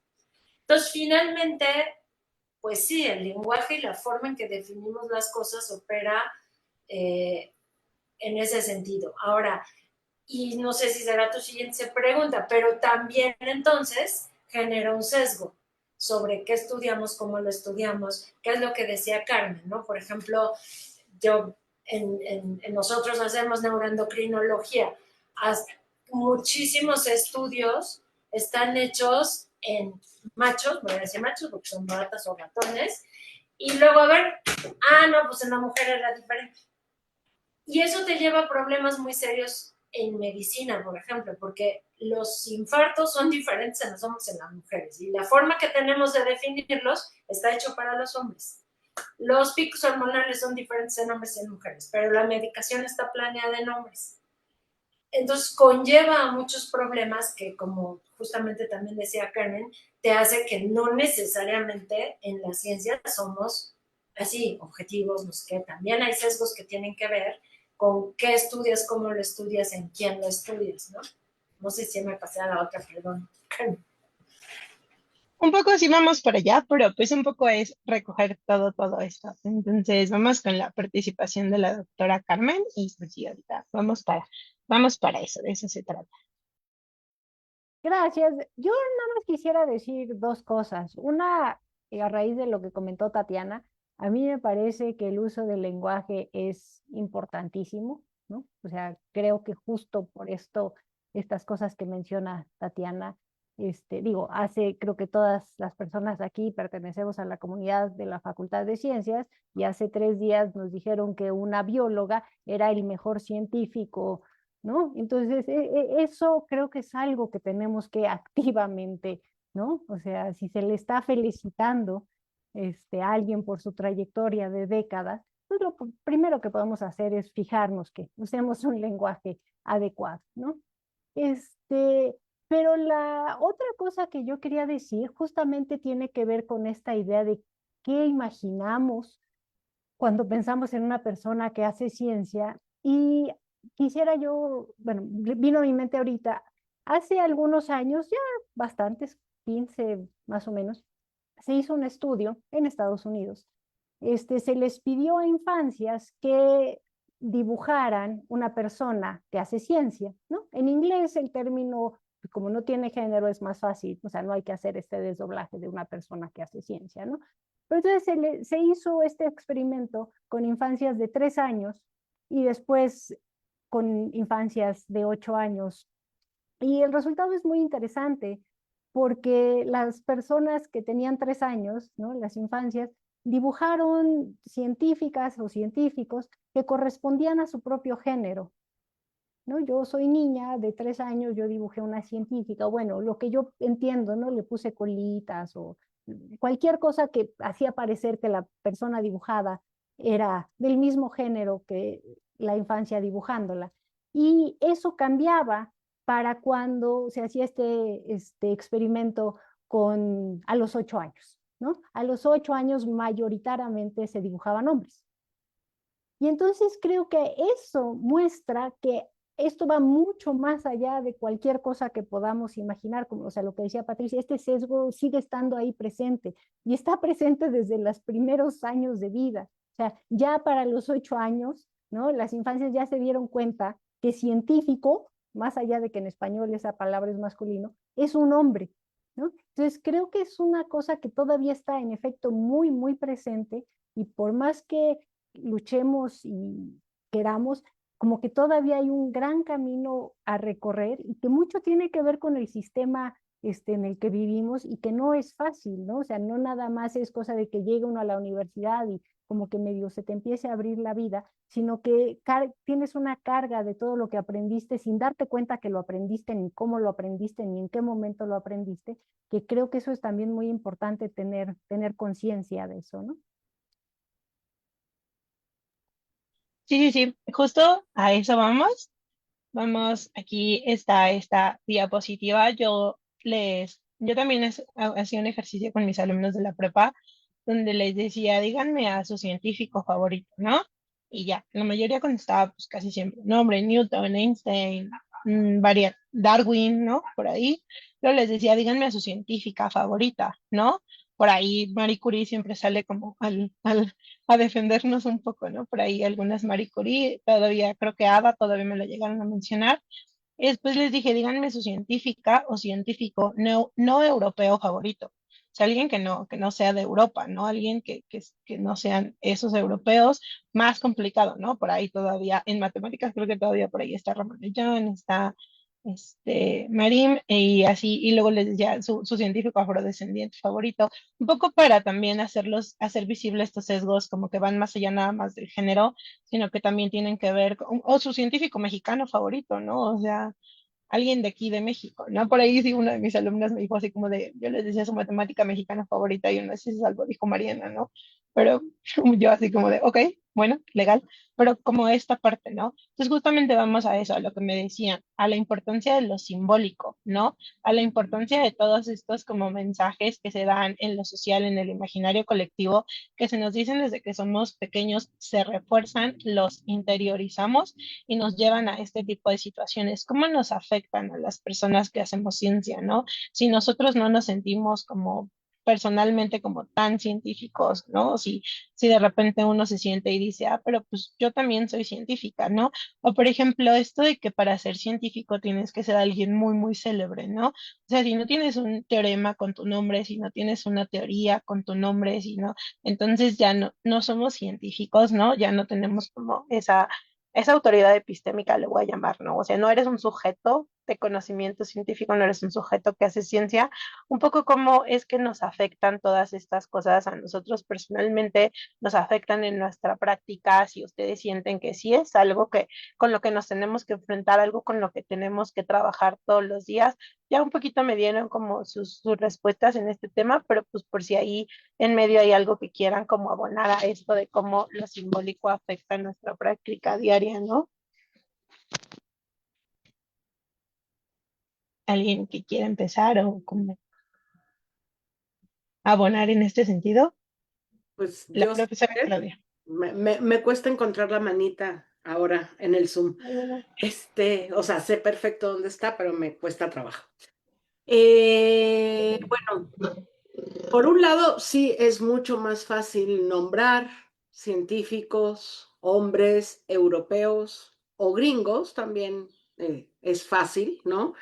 Entonces, finalmente, pues sí, el lenguaje y la forma en que definimos las cosas opera en ese sentido. Ahora, y no sé si será tu siguiente pregunta, pero también entonces genera un sesgo sobre qué estudiamos, cómo lo estudiamos, qué es lo que decía Carmen, ¿no? Por ejemplo, en nosotros hacemos neuroendocrinología. Muchísimos estudios están hechos en machos, voy a decir machos porque son ratas o ratones, y luego a ver, no, pues en la mujer era diferente. Y eso te lleva a problemas muy serios en medicina, por ejemplo, porque los infartos son diferentes en los hombres y en las mujeres, y la forma que tenemos de definirlos está hecho para los hombres. Los picos hormonales son diferentes en hombres y en mujeres, pero la medicación está planeada en hombres. Entonces conlleva a muchos problemas que, como justamente también decía Carmen, te hace que no necesariamente en la ciencia somos así, objetivos, no sé qué. También hay sesgos que tienen que ver con qué estudias, cómo lo estudias, en quién lo estudias, ¿no? No sé si me pasé a la otra, perdón. Un poco sí vamos para allá, pero pues un poco es recoger todo esto. Entonces vamos con la participación de la doctora Carmen y pues sí, ahorita vamos para eso, de eso se trata. Gracias. Yo nada más quisiera decir dos cosas. Una, a raíz de lo que comentó Tatiana, a mí me parece que el uso del lenguaje es importantísimo, ¿no? O sea, creo que justo por esto, estas cosas que menciona Tatiana, creo que todas las personas aquí pertenecemos a la comunidad de la Facultad de Ciencias y hace 3 días nos dijeron que una bióloga era el mejor científico, ¿no? Entonces, eso creo que es algo que tenemos que activamente, ¿no? O sea, si se le está felicitando a alguien por su trayectoria de décadas, pues lo primero que podemos hacer es fijarnos que usemos un lenguaje adecuado, ¿no? Pero la otra cosa que yo quería decir justamente tiene que ver con esta idea de qué imaginamos cuando pensamos en una persona que hace ciencia. Y quisiera yo, bueno, vino a mi mente ahorita, hace algunos años, ya bastantes, 15 más o menos, se hizo un estudio en Estados Unidos. Se les pidió a infancias que dibujaran una persona que hace ciencia, ¿no? En inglés el término, como no tiene género, es más fácil, o sea, no hay que hacer este desdoblaje de una persona que hace ciencia, ¿no? Pero entonces se hizo este experimento con infancias de 3 años y después con infancias de 8 años. Y el resultado es muy interesante porque las personas que tenían 3 años, ¿no? Las infancias, dibujaron científicas o científicos que correspondían a su propio género, ¿no? Yo soy niña de 3 años, yo dibujé una científica, bueno, lo que yo entiendo, ¿no? Le puse colitas o cualquier cosa que hacía parecer que la persona dibujada era del mismo género que la infancia dibujándola. Y eso cambiaba para cuando se hacía este experimento a los 8 años, ¿no? A los 8 años mayoritariamente se dibujaban hombres. Y entonces creo que eso muestra que esto va mucho más allá de cualquier cosa que podamos imaginar, como, o sea, lo que decía Patricia, este sesgo sigue estando ahí presente y está presente desde los primeros años de vida. O sea, ya para los 8 años, ¿no? Las infancias ya se dieron cuenta que científico, más allá de que en español esa palabra es masculino, es un hombre, ¿no? Entonces creo que es una cosa que todavía está en efecto muy, muy presente y por más que luchemos y queramos, como que todavía hay un gran camino a recorrer y que mucho tiene que ver con el sistema en el que vivimos y que no es fácil, ¿no? O sea, no nada más es cosa de que llegue uno a la universidad y como que medio se te empiece a abrir la vida, sino que tienes una carga de todo lo que aprendiste sin darte cuenta que lo aprendiste, ni cómo lo aprendiste, ni en qué momento lo aprendiste, que creo que eso es también muy importante tener conciencia de eso, ¿no? Sí, sí, sí, justo a eso vamos. Vamos, aquí está esta diapositiva. Yo también hacía un ejercicio con mis alumnos de la prepa, donde les decía, díganme a su científico favorito, ¿no? Y ya, la mayoría contestaba, pues casi siempre, nombre, Newton, Einstein, Darwin, ¿no? Por ahí. Luego les decía, díganme a su científica favorita, ¿no? Por ahí Marie Curie siempre sale como a defendernos un poco, ¿no? Por ahí algunas Marie Curie, todavía creo que Ada todavía me lo llegaron a mencionar. Y después les dije, díganme su científica o científico no europeo favorito. O sea, alguien que no sea de Europa, ¿no? Alguien que no sean esos europeos, más complicado, ¿no? Por ahí todavía, en matemáticas creo que todavía por ahí está Ramanujan, está Marim, y así, y luego les decía su científico afrodescendiente favorito, un poco para también hacer visibles estos sesgos, como que van más allá nada más del género, sino que también tienen que ver o su científico mexicano favorito, ¿no? O sea, alguien de aquí de México, ¿no? Por ahí sí, una de mis alumnas me dijo así como yo les decía su matemática mexicana favorita y uno así es algo, dijo Mariana, ¿no? Pero yo así como ok, bueno, legal, pero como esta parte, ¿no? Entonces justamente vamos a eso, a lo que me decían, a la importancia de lo simbólico, ¿no? A la importancia de todos estos como mensajes que se dan en lo social, en el imaginario colectivo, que se nos dicen desde que somos pequeños, se refuerzan, los interiorizamos y nos llevan a este tipo de situaciones. ¿Cómo nos afectan a las personas que hacemos ciencia, no? Si nosotros no nos sentimos como personalmente como tan científicos, ¿no? Si de repente uno se siente y dice, pero pues yo también soy científica, ¿no? O por ejemplo, esto de que para ser científico tienes que ser alguien muy, muy célebre, ¿no? O sea, si no tienes un teorema con tu nombre, si no tienes una teoría con tu nombre, si no, entonces ya no somos científicos, ¿no? Ya no tenemos como esa autoridad epistémica, le voy a llamar, ¿no? O sea, no eres un sujeto de conocimiento científico, no eres un sujeto que hace ciencia, un poco cómo es que nos afectan todas estas cosas a nosotros personalmente, nos afectan en nuestra práctica, si ustedes sienten que sí es algo que con lo que nos tenemos que enfrentar, algo con lo que tenemos que trabajar todos los días. Ya un poquito me dieron como sus respuestas en este tema, pero pues por si ahí en medio hay algo que quieran como abonar a esto de cómo lo simbólico afecta nuestra práctica diaria, ¿no? ¿Alguien que quiera empezar o como abonar en este sentido? Pues La yo, profesora Claudia. me cuesta encontrar la manita ahora en el Zoom. O sea, sé perfecto dónde está, pero me cuesta trabajo. Bueno, por un lado, sí es mucho más fácil nombrar científicos, hombres europeos o gringos, también es fácil, ¿no?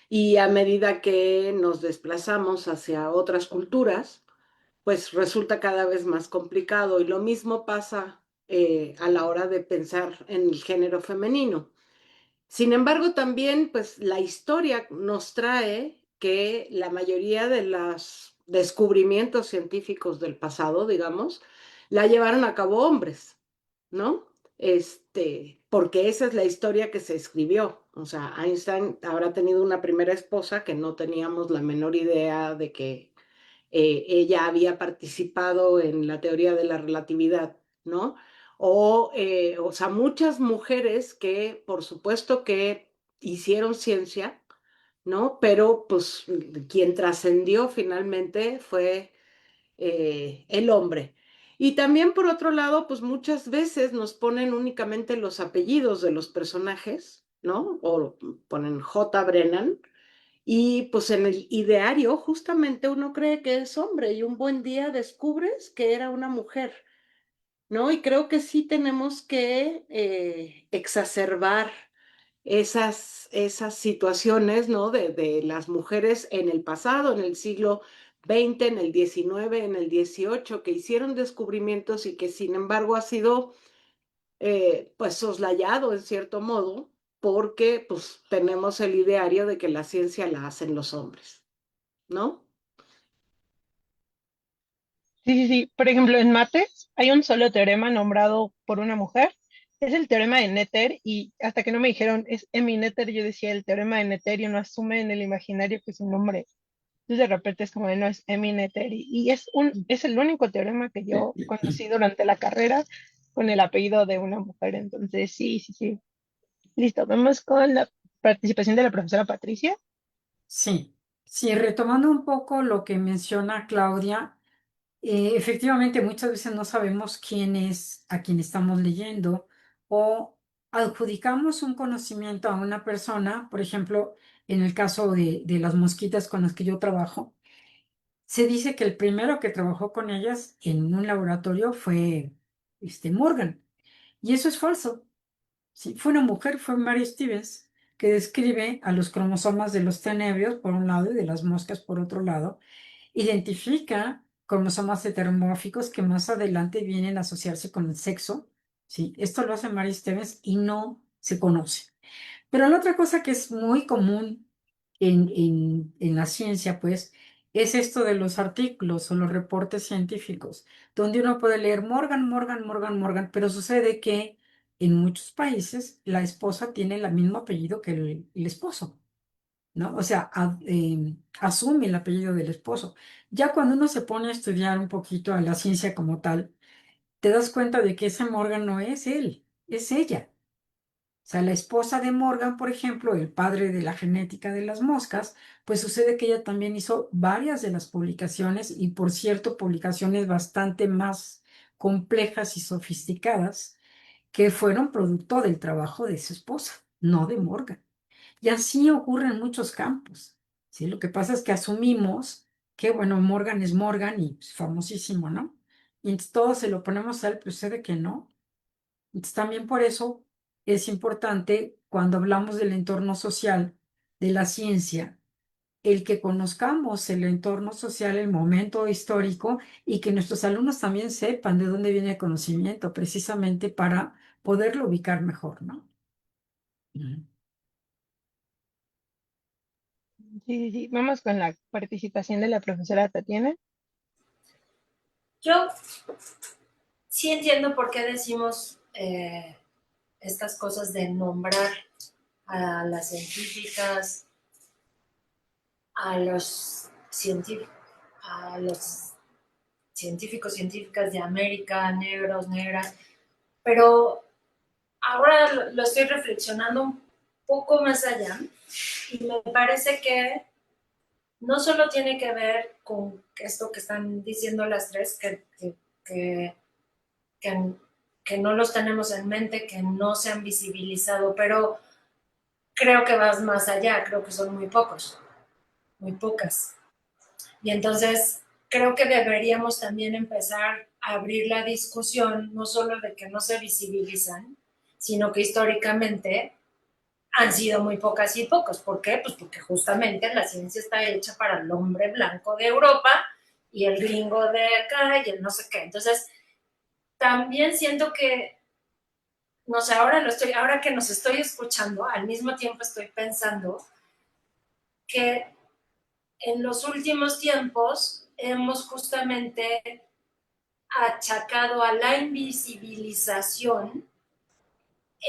Y a medida que nos desplazamos hacia otras culturas, pues resulta cada vez más complicado. Y lo mismo pasa a la hora de pensar en el género femenino. Sin embargo, también, pues la historia nos trae que la mayoría de los descubrimientos científicos del pasado, digamos, la llevaron a cabo hombres, ¿no? Porque esa es la historia que se escribió. O sea, Einstein habrá tenido una primera esposa que no teníamos la menor idea de que ella había participado en la teoría de la relatividad, ¿no? O sea, muchas mujeres que, por supuesto, que hicieron ciencia, ¿no? Pero, pues, quien trascendió finalmente fue el hombre. Y también, por otro lado, pues muchas veces nos ponen únicamente los apellidos de los personajes, ¿no? O ponen J. Brennan, y pues en el ideario justamente uno cree que es hombre y un buen día descubres que era una mujer, ¿no? Y creo que sí tenemos que exacerbar esas situaciones, ¿no? De las mujeres en el pasado, en el siglo XX, en el XIX, en el XVIII, que hicieron descubrimientos y que sin embargo ha sido pues soslayado en cierto modo, porque pues tenemos el ideario de que la ciencia la hacen los hombres, ¿no? Sí, sí, sí. Por ejemplo, en mates hay un solo teorema nombrado por una mujer. Es el teorema de Noether y hasta que no me dijeron es Emmy Noether, yo decía el teorema de Noether y uno asume en el imaginario que es un hombre. Entonces de repente es como de no es Emmy Noether y es el único teorema que yo conocí durante la carrera con el apellido de una mujer. Entonces sí, sí, sí. Listo, vamos con la participación de la profesora Patricia. Sí, sí, retomando un poco lo que menciona Claudia, efectivamente muchas veces no sabemos quién es a quien estamos leyendo o adjudicamos un conocimiento a una persona, por ejemplo, en el caso de las mosquitas con las que yo trabajo, se dice que el primero que trabajó con ellas en un laboratorio fue Morgan, y eso es falso. Sí, fue una mujer, fue Mary Stevens, que describe a los cromosomas de los tenebrios por un lado y de las moscas por otro lado. Identifica cromosomas heteromórficos que más adelante vienen a asociarse con el sexo. Sí, esto lo hace Mary Stevens y no se conoce. Pero la otra cosa que es muy común en la ciencia, pues, es esto de los artículos o los reportes científicos, donde uno puede leer Morgan, Morgan, Morgan, Morgan, pero sucede que en muchos países la esposa tiene el mismo apellido que el esposo, ¿no? O sea, asume el apellido del esposo. Ya cuando uno se pone a estudiar un poquito a la ciencia como tal, te das cuenta de que ese Morgan no es él, es ella. O sea, la esposa de Morgan, por ejemplo, el padre de la genética de las moscas, pues sucede que ella también hizo varias de las publicaciones y, por cierto, publicaciones bastante más complejas y sofisticadas que fueron producto del trabajo de su esposa, no de Morgan. Y así ocurre en muchos campos, ¿sí? Lo que pasa es que asumimos que, bueno, Morgan es Morgan y pues, famosísimo, ¿no? Y entonces todo se lo ponemos a él, pero sucede que no. Entonces, también por eso es importante cuando hablamos del entorno social de la ciencia, el que conozcamos el entorno social, el momento histórico y que nuestros alumnos también sepan de dónde viene el conocimiento, precisamente para poderlo ubicar mejor, ¿no? Ujú. Sí. Vamos con la participación de la profesora Tatiana. Yo sí entiendo por qué decimos estas cosas de nombrar a las científicas, a los científicos, científicas de América, negros, negras, pero ahora lo estoy reflexionando un poco más allá y me parece que no solo tiene que ver con esto que están diciendo las tres, que, que, que no los tenemos en mente, que no se han visibilizado, pero creo que vas más allá, creo que son muy pocos, muy pocas. Y entonces creo que deberíamos también empezar a abrir la discusión, no solo de que no se visibilizan, sino que históricamente han sido muy pocas y pocos. ¿Por qué? Pues porque justamente la ciencia está hecha para el hombre blanco de Europa y el gringo de acá y el no sé qué. Entonces, también siento que, no sé, ahora que nos estoy escuchando, al mismo tiempo estoy pensando que en los últimos tiempos hemos justamente achacado a la invisibilización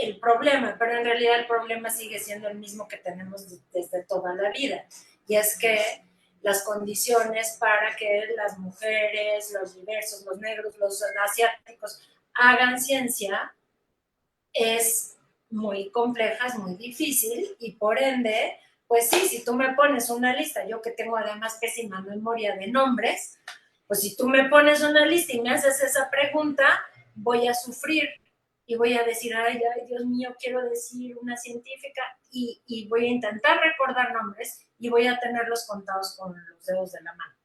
el problema, pero en realidad el problema sigue siendo el mismo que tenemos desde toda la vida, y es que las condiciones para que las mujeres, los diversos, los negros, los asiáticos hagan ciencia es muy compleja, es muy difícil, y por ende, pues sí, si tú me pones una lista, yo que tengo además pésima memoria de nombres, pues si tú me pones una lista y me haces esa pregunta, voy a sufrir y voy a decir, ay, Dios mío, quiero decir una científica, y voy a intentar recordar nombres y voy a tenerlos contados con los dedos de la mano.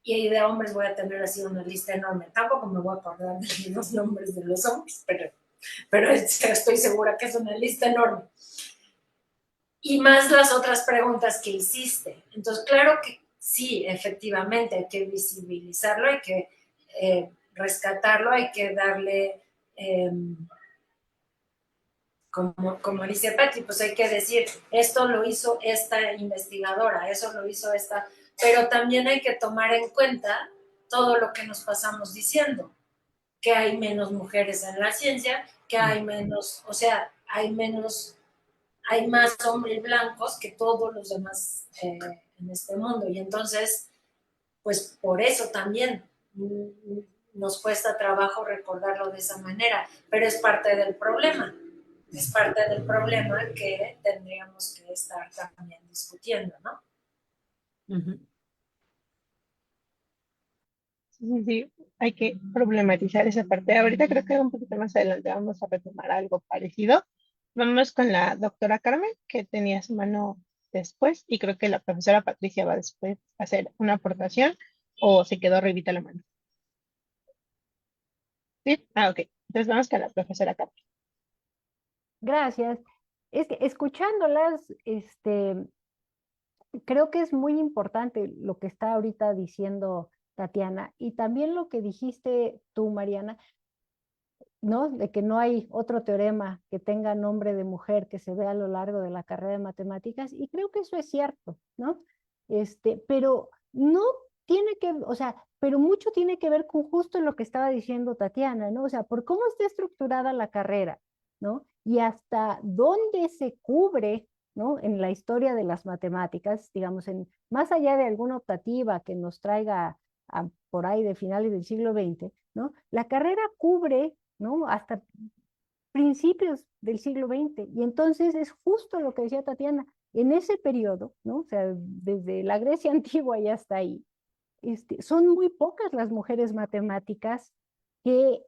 Y de hombres voy a tener así una lista enorme. Tampoco me voy a acordar de los nombres de los hombres, pero estoy segura que es una lista enorme. Y más las otras preguntas que hiciste. Entonces, claro que sí, efectivamente, hay que visibilizarlo, hay que rescatarlo, hay que darle, como dice Petri, pues hay que decir, esto lo hizo esta investigadora, eso lo hizo esta, pero también hay que tomar en cuenta todo lo que nos pasamos diciendo, que hay menos mujeres en la ciencia, que hay menos, o sea, hay más hombres blancos que todos los demás en este mundo. Y entonces, pues por eso también nos cuesta trabajo recordarlo de esa manera, pero es parte del problema. Es parte del problema que tendríamos que estar también discutiendo, ¿no? Sí, hay que problematizar esa parte. Ahorita creo que un poquito más adelante vamos a retomar algo parecido. Vamos con la doctora Carmen, que tenía su mano después, y creo que la profesora Patricia va después a hacer una aportación, o se quedó arribita la mano. ¿Sí? Ok. Entonces vamos con la profesora Carmen. Gracias. Es que escuchándolas, creo que es muy importante lo que está ahorita diciendo Tatiana y también lo que dijiste tú, Mariana, ¿no? De que no hay otro teorema que tenga nombre de mujer que se vea a lo largo de la carrera de matemáticas, y creo que eso es cierto, ¿no? Pero no tiene que, o sea, pero mucho tiene que ver con justo lo que estaba diciendo Tatiana, ¿no? O sea, por cómo está estructurada la carrera, ¿no? Y hasta dónde se cubre, ¿no? En la historia de las matemáticas, digamos, más allá de alguna optativa que nos traiga por ahí de finales del siglo XX, ¿no? La carrera cubre, ¿no? Hasta principios del siglo XX. Y entonces es justo lo que decía Tatiana, en ese periodo, ¿no? O sea, desde la Grecia antigua y hasta ahí, son muy pocas las mujeres matemáticas que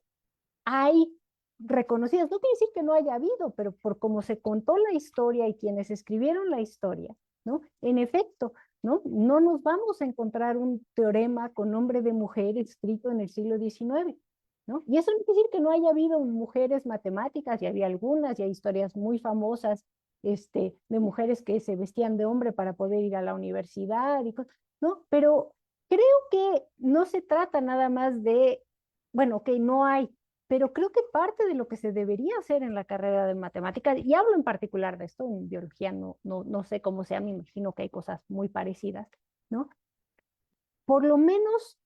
hay reconocidas. No quiere decir que no haya habido, pero por cómo se contó la historia y quienes escribieron la historia, ¿no? En efecto, ¿no? No nos vamos a encontrar un teorema con nombre de mujer escrito en el siglo XIX, ¿no? Y eso no quiere decir que no haya habido mujeres matemáticas, y había algunas, y hay historias muy famosas de mujeres que se vestían de hombre para poder ir a la universidad, ¿no? Pero creo que no se trata nada más de, bueno, ok, no hay, pero creo que parte de lo que se debería hacer en la carrera de matemáticas, y hablo en particular de esto, en biología no sé cómo sea, me imagino que hay cosas muy parecidas, ¿no? Por lo menos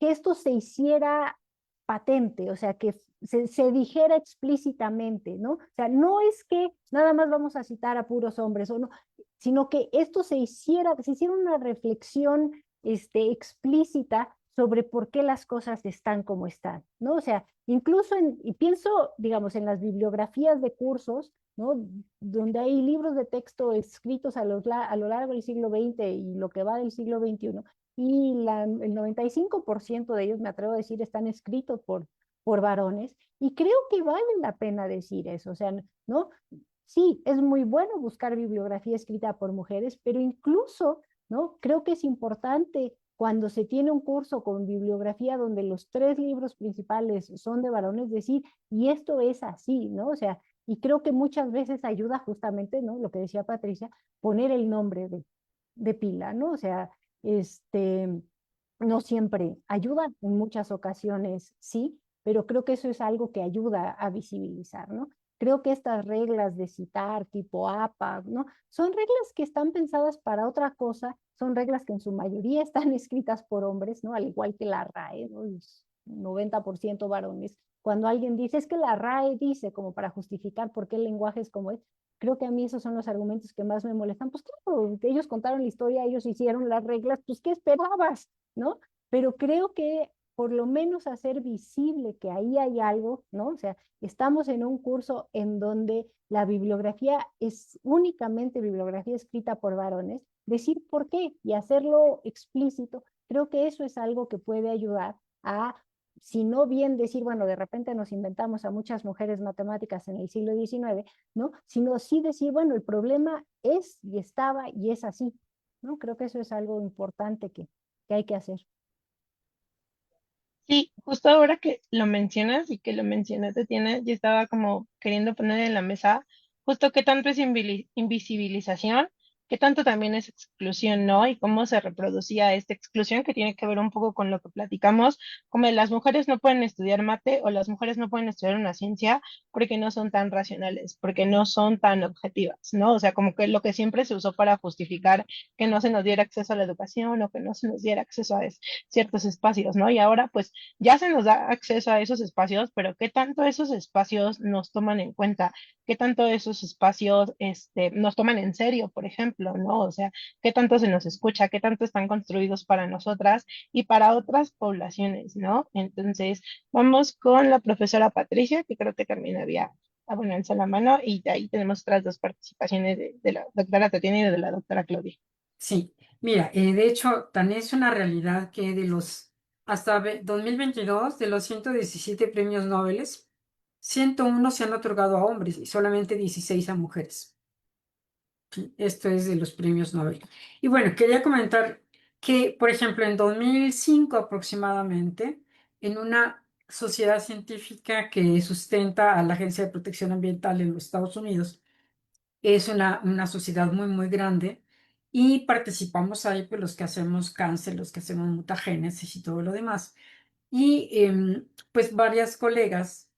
que esto se hiciera patente, o sea, que se dijera explícitamente, ¿no? O sea, no es que nada más vamos a citar a puros hombres, o no, sino que esto se hiciera una reflexión explícita sobre por qué las cosas están como están, ¿no? O sea, incluso y pienso, digamos, en las bibliografías de cursos, ¿no? Donde hay libros de texto escritos a lo largo del siglo XX y lo que va del siglo XXI, y el 95% de ellos, me atrevo a decir, están escritos por varones, y creo que vale la pena decir eso, o sea, ¿no? Sí, es muy bueno buscar bibliografía escrita por mujeres, pero incluso, ¿no? Creo que es importante cuando se tiene un curso con bibliografía donde los 3 libros principales son de varones, decir, y esto es así, ¿no? O sea, y creo que muchas veces ayuda justamente, ¿no? Lo que decía Patricia, poner el nombre de pila, ¿no? O sea, este, no siempre ayuda, en muchas ocasiones sí, pero creo que eso es algo que ayuda a visibilizar, ¿no? Creo que estas reglas de citar, tipo APA, ¿no? Son reglas que están pensadas para otra cosa, son reglas que en su mayoría están escritas por hombres, ¿no? Al igual que la RAE, ¿no? Es 90% varones. Cuando alguien dice, es que la RAE dice, como para justificar por qué el lenguaje es como es, creo que a mí esos son los argumentos que más me molestan. Pues claro, ellos contaron la historia, ellos hicieron las reglas, pues ¿qué esperabas? ¿No? Pero creo que por lo menos hacer visible que ahí hay algo, ¿no? O sea, estamos en un curso en donde la bibliografía es únicamente bibliografía escrita por varones, decir por qué y hacerlo explícito, creo que eso es algo que puede ayudar a, si no bien decir, bueno, de repente nos inventamos a muchas mujeres matemáticas en el siglo XIX, ¿no? Sino sí decir, bueno, el problema es y estaba y es así, ¿no? Creo que eso es algo importante que hay que hacer. Sí, justo ahora que lo mencionas y que lo mencionaste, Tiene, yo estaba como queriendo poner en la mesa justo qué tanto es invisibilización, qué tanto también es exclusión, ¿no? Y cómo se reproducía esta exclusión que tiene que ver un poco con lo que platicamos, como de las mujeres no pueden estudiar mate o las mujeres no pueden estudiar una ciencia porque no son tan racionales, porque no son tan objetivas, ¿no? O sea, como que lo que siempre se usó para justificar que no se nos diera acceso a la educación o que no se nos diera acceso a ciertos espacios, ¿no? Y ahora pues ya se nos da acceso a esos espacios, pero ¿qué tanto esos espacios nos toman en cuenta? ¿Qué tanto esos espacios nos toman en serio, por ejemplo, ¿no? O sea, ¿qué tanto se nos escucha? ¿Qué tanto están construidos para nosotras y para otras poblaciones, ¿no? Entonces, vamos con la profesora Patricia, que creo que también bueno, alzó la mano, y de ahí tenemos otras 2 participaciones de la doctora Tatiana y de la doctora Claudia. Sí, mira, de hecho, tan es una realidad que hasta 2022, de los 117 premios Nobel, 101 se han otorgado a hombres y solamente 16 a mujeres. Sí, esto es de los premios Nobel. Y bueno, quería comentar que, por ejemplo, en 2005 aproximadamente, en una sociedad científica que sustenta a la Agencia de Protección Ambiental en los Estados Unidos, es una sociedad muy, muy grande, y participamos ahí pues los que hacemos cáncer, los que hacemos mutagénesis y todo lo demás. Y pues varias colegas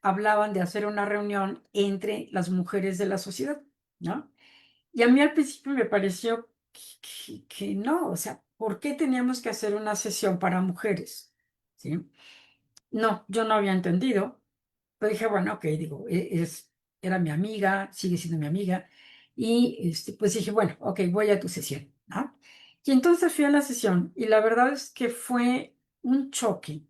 hablaban de hacer una reunión entre las mujeres de la sociedad, ¿no? Y a mí al principio me pareció que no, o sea, ¿por qué teníamos que hacer una sesión para mujeres? ¿Sí? No, yo no había entendido. Pero dije, bueno, ok, digo, era mi amiga, sigue siendo mi amiga. Y pues dije, bueno, ok, voy a tu sesión, ¿no? Y entonces fui a la sesión y la verdad es que fue un choque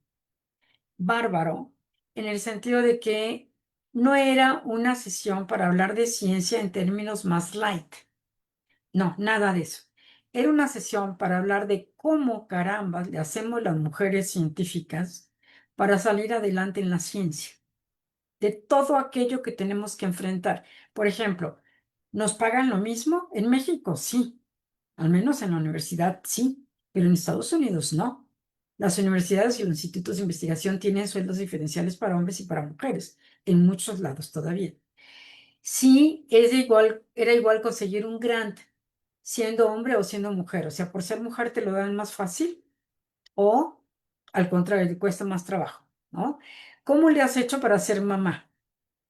bárbaro en el sentido de que no era una sesión para hablar de ciencia en términos más light. No, nada de eso. Era una sesión para hablar de cómo carambas le hacemos las mujeres científicas para salir adelante en la ciencia, de todo aquello que tenemos que enfrentar. Por ejemplo, ¿nos pagan lo mismo? En México sí, al menos en la universidad sí, pero en Estados Unidos no. Las universidades y los institutos de investigación tienen sueldos diferenciales para hombres y para mujeres, en muchos lados todavía. Sí, era igual conseguir un grant siendo hombre o siendo mujer. O sea, por ser mujer te lo dan más fácil o al contrario, te cuesta más trabajo, ¿no? ¿cómo le has hecho para ser mamá?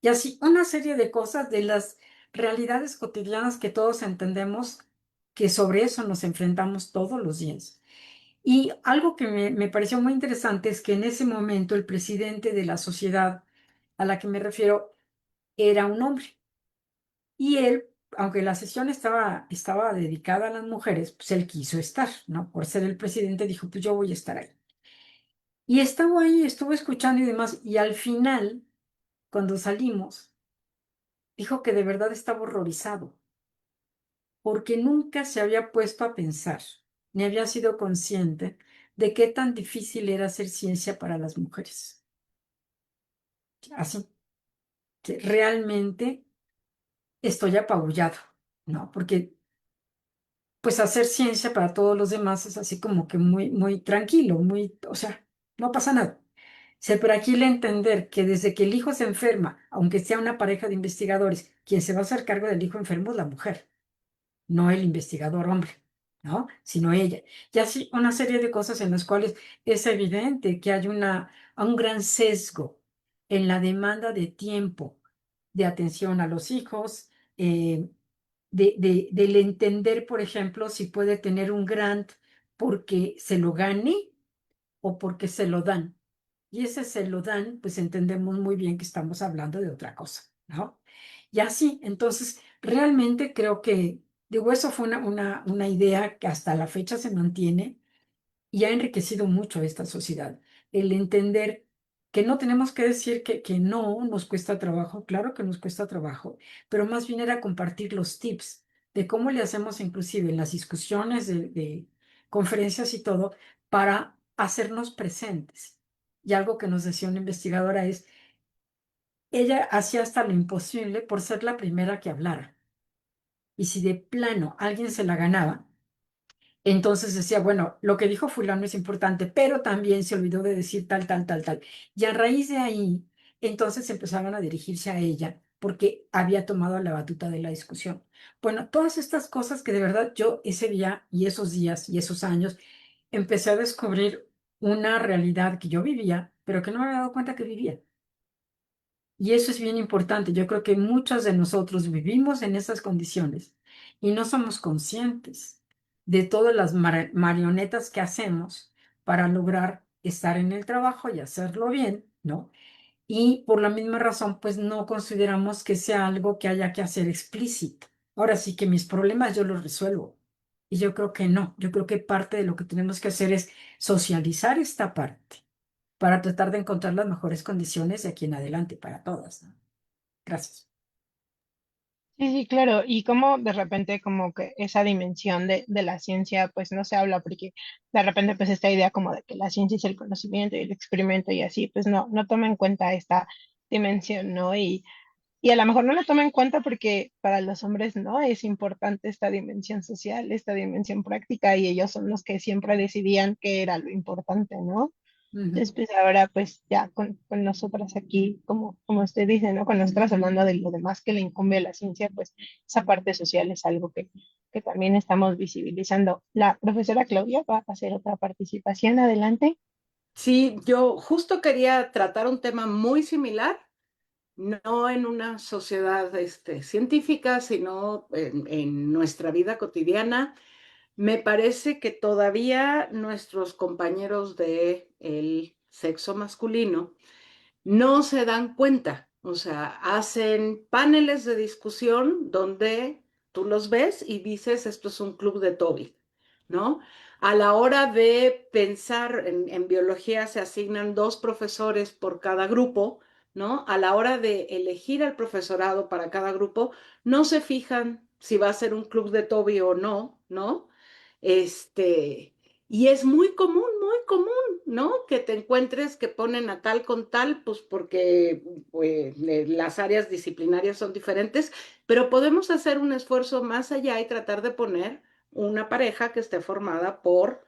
Y así una serie de cosas de las realidades cotidianas que todos entendemos, que sobre eso nos enfrentamos todos los días. Y algo que me pareció muy interesante es que en ese momento el presidente de la sociedad a la que me refiero era un hombre. Y él, aunque la sesión estaba dedicada a las mujeres, pues él quiso estar, ¿no? Por ser el presidente, dijo, pues yo voy a estar ahí. Y estaba ahí, estuvo escuchando y demás, y al final, cuando salimos, dijo que de verdad estaba horrorizado, porque nunca se había puesto a pensar, ni había sido consciente de qué tan difícil era hacer ciencia para las mujeres. Así que realmente estoy apabullado, ¿no? Porque pues hacer ciencia para todos los demás es así como que muy, muy tranquilo, muy, o sea, no pasa nada. Pero aquí el entender que desde que el hijo se enferma, aunque sea una pareja de investigadores, quien se va a hacer cargo del hijo enfermo es la mujer, no el investigador hombre, ¿no? Sino ella. Y así una serie de cosas en las cuales es evidente que hay un gran sesgo en la demanda de tiempo, de atención a los hijos, del entender, por ejemplo, si puede tener un grant porque se lo gane o porque se lo dan. Y ese se lo dan, pues entendemos muy bien que estamos hablando de otra cosa, ¿no? Y así, entonces, realmente creo que, digo, eso fue una idea que hasta la fecha se mantiene y ha enriquecido mucho esta sociedad. El entender que no tenemos que decir que no nos cuesta trabajo, claro que nos cuesta trabajo, pero más bien era compartir los tips de cómo le hacemos inclusive en las discusiones de conferencias y todo para hacernos presentes. Y algo que nos decía una investigadora es, ella hacía hasta lo imposible por ser la primera que hablara. Y si de plano alguien se la ganaba, entonces decía, bueno, lo que dijo fulano es importante, pero también se olvidó de decir tal, tal, tal, tal. Y a raíz de ahí, entonces empezaron a dirigirse a ella porque había tomado la batuta de la discusión. Bueno, todas estas cosas que de verdad yo ese día y esos días y esos años empecé a descubrir una realidad que yo vivía, pero que no me había dado cuenta que vivía. Y eso es bien importante. Yo creo que muchos de nosotros vivimos en esas condiciones y no somos conscientes de todas las marionetas que hacemos para lograr estar en el trabajo y hacerlo bien, ¿no? Y por la misma razón, pues no consideramos que sea algo que haya que hacer explícito. Ahora sí que mis problemas yo los resuelvo. Y yo creo que no. Yo creo que parte de lo que tenemos que hacer es socializar esta parte para tratar de encontrar las mejores condiciones de aquí en adelante para todas, ¿no? Gracias. Sí, sí, claro. Y como de repente como que esa dimensión de la ciencia pues no se habla porque de repente pues esta idea como de que la ciencia es el conocimiento y el experimento y así pues no toma en cuenta esta dimensión, ¿no? Y a lo mejor no la toma en cuenta porque para los hombres no es importante esta dimensión social, esta dimensión práctica y ellos son los que siempre decidían qué era lo importante, ¿no? Ujú. Entonces, pues ahora, pues ya con nosotras aquí, como usted dice, ¿no? Con nosotras hablando de lo demás que le incumbe a la ciencia, pues esa parte social es algo que también estamos visibilizando. La profesora Claudia va a hacer otra participación. Adelante. Sí, yo justo quería tratar un tema muy similar, no en una sociedad científica, sino en nuestra vida cotidiana. Me parece que todavía nuestros compañeros de el sexo masculino no se dan cuenta. O sea, hacen paneles de discusión donde tú los ves y dices, esto es un club de Toby, ¿no? A la hora de pensar en biología se asignan 2 profesores por cada grupo, ¿no? A la hora de elegir al profesorado para cada grupo, no se fijan si va a ser un club de Toby o no, ¿no? Y es muy común, ¿no? Que te encuentres que ponen a tal con tal, pues porque las áreas disciplinarias son diferentes, pero podemos hacer un esfuerzo más allá y tratar de poner una pareja que esté formada por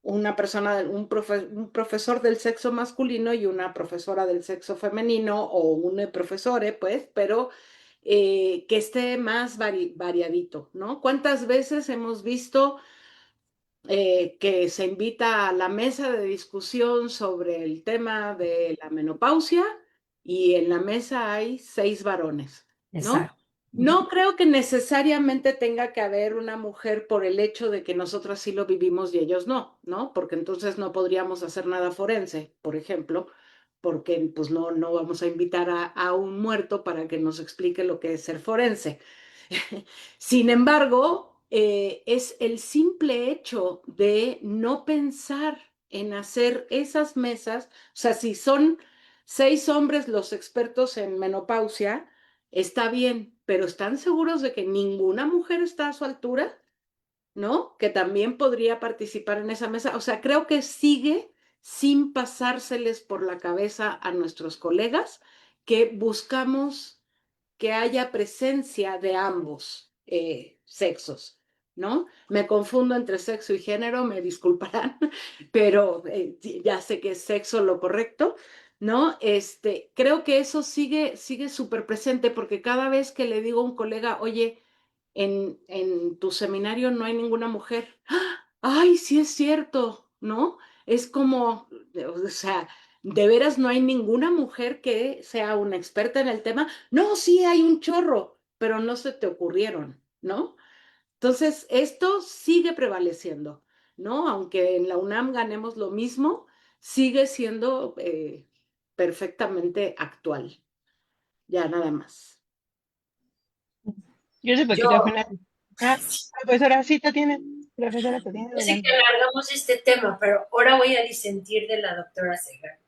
una persona, un profesor del sexo masculino y una profesora del sexo femenino o un profesore, pues, pero que esté más variadito, ¿no? ¿Cuántas veces hemos visto que se invita a la mesa de discusión sobre el tema de la menopausia y en la mesa hay 6 varones, ¿no? Exacto. No creo que necesariamente tenga que haber una mujer por el hecho de que nosotras sí lo vivimos y ellos no, ¿no? Porque entonces no podríamos hacer nada forense, por ejemplo, porque pues no vamos a invitar a un muerto para que nos explique lo que es ser forense. Sin embargo, es el simple hecho de no pensar en hacer esas mesas, o sea, si son 6 hombres los expertos en menopausia, está bien, pero ¿están seguros de que ninguna mujer está a su altura? ¿No? Que también podría participar en esa mesa. O sea, creo que sigue sin pasárseles por la cabeza a nuestros colegas que buscamos que haya presencia de ambos sexos, ¿no? Me confundo entre sexo y género, me disculparán, pero ya sé que es sexo lo correcto, ¿no? Creo que eso sigue súper presente porque cada vez que le digo a un colega, oye, en tu seminario no hay ninguna mujer. ¡Ah! Ay, sí es cierto, ¿no? Es como, o sea, de veras no hay ninguna mujer que sea una experta en el tema. No, sí hay un chorro, pero no se te ocurrieron, ¿no? Entonces, esto sigue prevaleciendo, ¿no? Aunque en la UNAM ganemos lo mismo, sigue siendo perfectamente actual. Ya, nada más. Yo sé Yo, poquito, Juana. Profesora, sí, profesora, te tiene yo sé que adelante. alargamos este tema, pero ahora voy a disentir de la doctora Segar.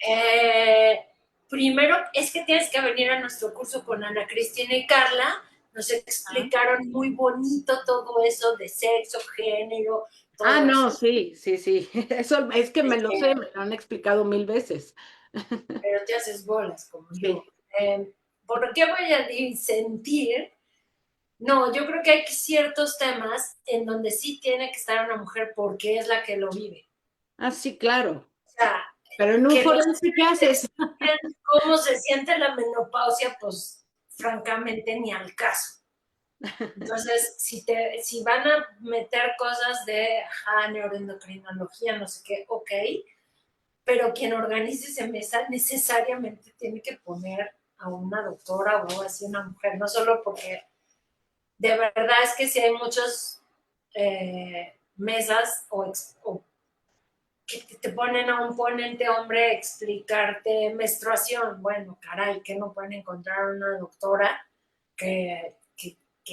Eh, Primero, es que tienes que venir a nuestro curso con Ana Cristina y Carla. Nos explicaron muy bonito todo eso de sexo, género, Ah, todo no, eso. sí, sí, sí. Eso es que me lo sé, me lo han explicado 1000 veces. Pero te haces bolas como Sí. yo. ¿Por qué voy a disentir? No, yo creo que hay ciertos temas en donde sí tiene que estar una mujer porque es la que lo vive. Ah, sí, claro. O sea, Pero en un que los forense, ¿qué haces? expliquen cómo se siente la menopausia, pues francamente ni al caso. Entonces, si van a meter cosas de neuroendocrinología, no sé qué, ok, pero quien organice esa mesa necesariamente tiene que poner a una doctora o así una mujer, no solo porque de verdad es que si hay muchas mesas o que te ponen a un ponente hombre a explicarte menstruación. Bueno, caray, que no pueden encontrar una doctora que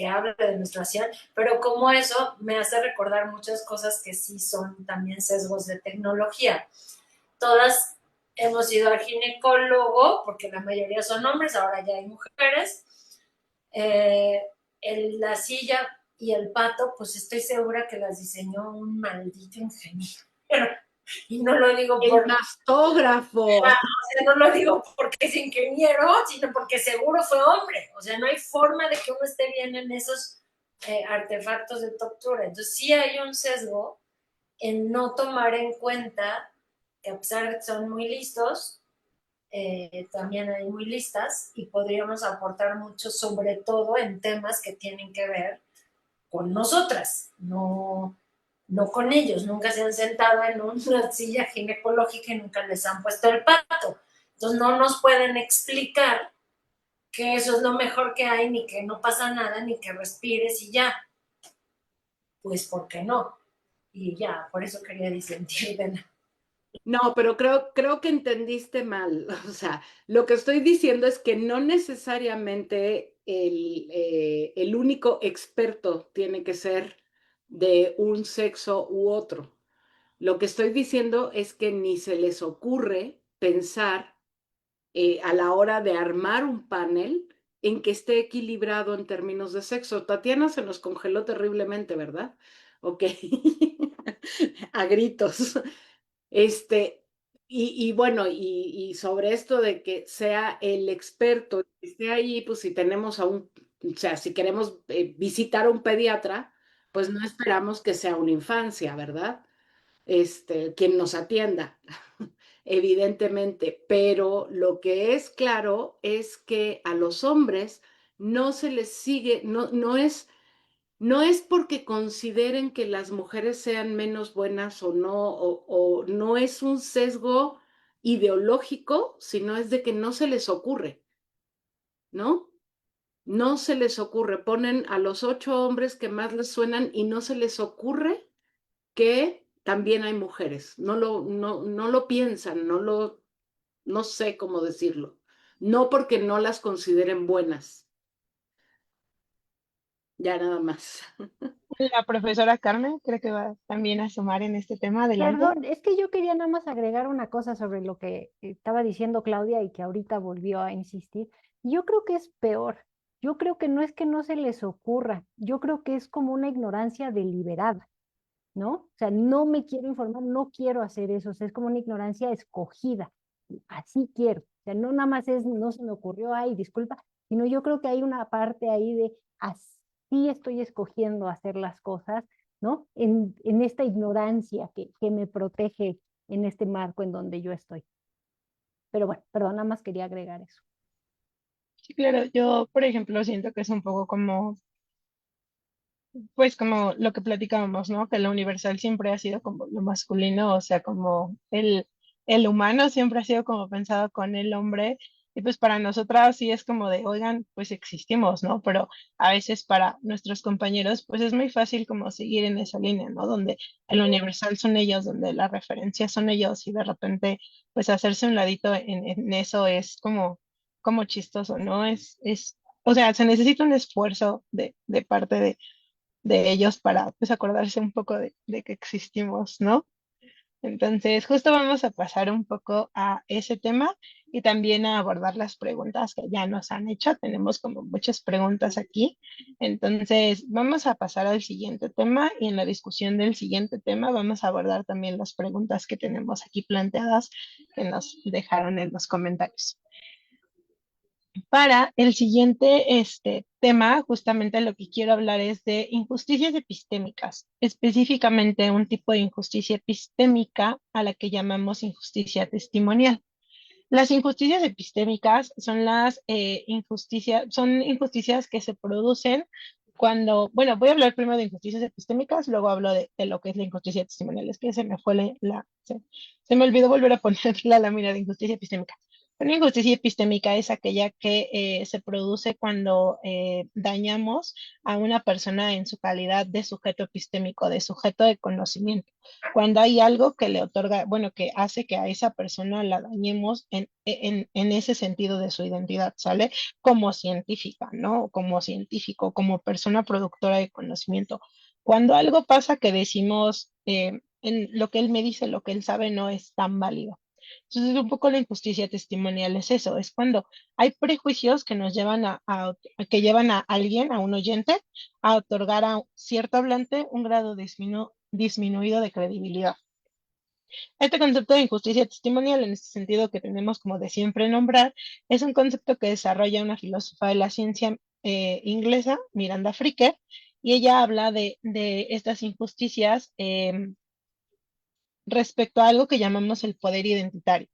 hable de menstruación, pero como eso me hace recordar muchas cosas que sí son también sesgos de tecnología. Todas hemos ido al ginecólogo, porque la mayoría son hombres, ahora ya hay mujeres. Eh, la silla y el pato, pues estoy segura que las diseñó un maldito ingeniero. Y no lo digo El por, mastógrafo. no lo digo porque es ingeniero, sino porque seguro fue hombre. O sea, no hay forma de que uno esté bien en esos artefactos de tortura. Entonces sí hay un sesgo en no tomar en cuenta que a pesar de que son muy listos, también hay muy listas y podríamos aportar mucho, sobre todo en temas que tienen que ver con nosotras, no con ellos. Nunca se han sentado en una silla ginecológica y nunca les han puesto el pato. Entonces no nos pueden explicar que eso es lo mejor que hay, ni que no pasa nada, ni que respires y ya. Pues, ¿por qué no? Y ya, por eso quería disentir de la... No, pero creo que entendiste mal. O sea, lo que estoy diciendo es que no necesariamente el único experto tiene que ser de un sexo u otro. Lo que estoy diciendo es que ni se les ocurre pensar a la hora de armar un panel en que esté equilibrado en términos de sexo. Tatiana se nos congeló terriblemente, ¿verdad? Ok, a gritos. Este, y bueno, y sobre esto de que sea el experto, que esté ahí, pues si tenemos o sea, si queremos visitar a un pediatra, pues no esperamos que sea una infancia, ¿verdad? Quien nos atienda, evidentemente, pero lo que es claro es que a los hombres no se les sigue, no es no es porque consideren que las mujeres sean menos buenas o no, o no es un sesgo ideológico, sino es de que no se les ocurre, ¿no? No se les ocurre, ponen a los 8 hombres que más les suenan y no se les ocurre que también hay mujeres. No lo piensan, no sé cómo decirlo. No porque no las consideren buenas. Ya nada más. La profesora Carmen creo que va también a sumar en este tema. Adelante. Perdón, es que yo quería nada más agregar una cosa sobre lo que estaba diciendo Claudia y que ahorita volvió a insistir. Yo creo que es peor. Yo creo que no es que no se les ocurra, yo creo que es como una ignorancia deliberada, ¿no? O sea, no me quiero informar, no quiero hacer eso, o sea, es como una ignorancia escogida. Así quiero. O sea, no nada más es, no se me ocurrió, ay, disculpa, sino yo creo que hay una parte ahí de así estoy escogiendo hacer las cosas, ¿no? En esta ignorancia que me protege en este marco en donde yo estoy. Pero bueno, perdón, nada más quería agregar eso. Sí, claro, yo, por ejemplo, siento que es un poco como, pues como lo que platicábamos, ¿no? Que lo universal siempre ha sido como lo masculino, o sea, como el humano siempre ha sido como pensado con el hombre, y pues para nosotras sí es como de, oigan, pues existimos, ¿no? Pero a veces para nuestros compañeros, pues es muy fácil como seguir en esa línea, ¿no? Donde el universal son ellos, donde la referencia son ellos, y de repente, pues hacerse un ladito en eso es como chistoso, ¿no? O sea, se necesita un esfuerzo de parte de ellos para pues acordarse un poco de que existimos, ¿no? Entonces, justo vamos a pasar un poco a ese tema y también a abordar las preguntas que ya nos han hecho. Tenemos como muchas preguntas aquí. Entonces, vamos a pasar al siguiente tema y en la discusión del siguiente tema vamos a abordar también las preguntas que tenemos aquí planteadas que nos dejaron en los comentarios. Para el siguiente tema, justamente lo que quiero hablar es de injusticias epistémicas, específicamente un tipo de injusticia epistémica a la que llamamos injusticia testimonial. Las injusticias epistémicas son son injusticias que se producen cuando, bueno, voy a hablar primero de injusticias epistémicas, luego hablo de lo que es la injusticia testimonial. Es que se me fue se me olvidó volver a poner la lámina de injusticia epistémica. Una injusticia epistémica es aquella que se produce cuando dañamos a una persona en su calidad de sujeto epistémico, de sujeto de conocimiento. Cuando hay algo que le otorga, bueno, que hace que a esa persona la dañemos en ese sentido de su identidad, ¿sale? Como científica, ¿no? Como científico, como persona productora de conocimiento. Cuando algo pasa que decimos, en lo que él me dice, lo que él sabe no es tan válido. Entonces, un poco la injusticia testimonial es eso, es cuando hay prejuicios que nos llevan que llevan a alguien, a un oyente, a otorgar a cierto hablante un grado disminuido de credibilidad. Este concepto de injusticia testimonial, en este sentido que tenemos como de siempre nombrar, es un concepto que desarrolla una filósofa de la ciencia inglesa, Miranda Fricker, y ella habla de estas injusticias respecto a algo que llamamos el poder identitario.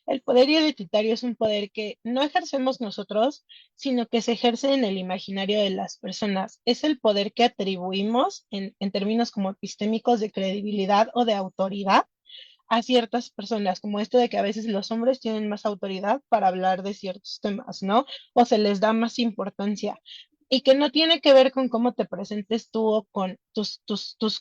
El poder identitario es un poder que no ejercemos nosotros, sino que se ejerce en el imaginario de las personas. Es el poder que atribuimos en términos como epistémicos de credibilidad o de autoridad a ciertas personas, como esto de que a veces los hombres tienen más autoridad para hablar de ciertos temas, ¿no? O se les da más importancia. Y que no tiene que ver con cómo te presentes tú o con tus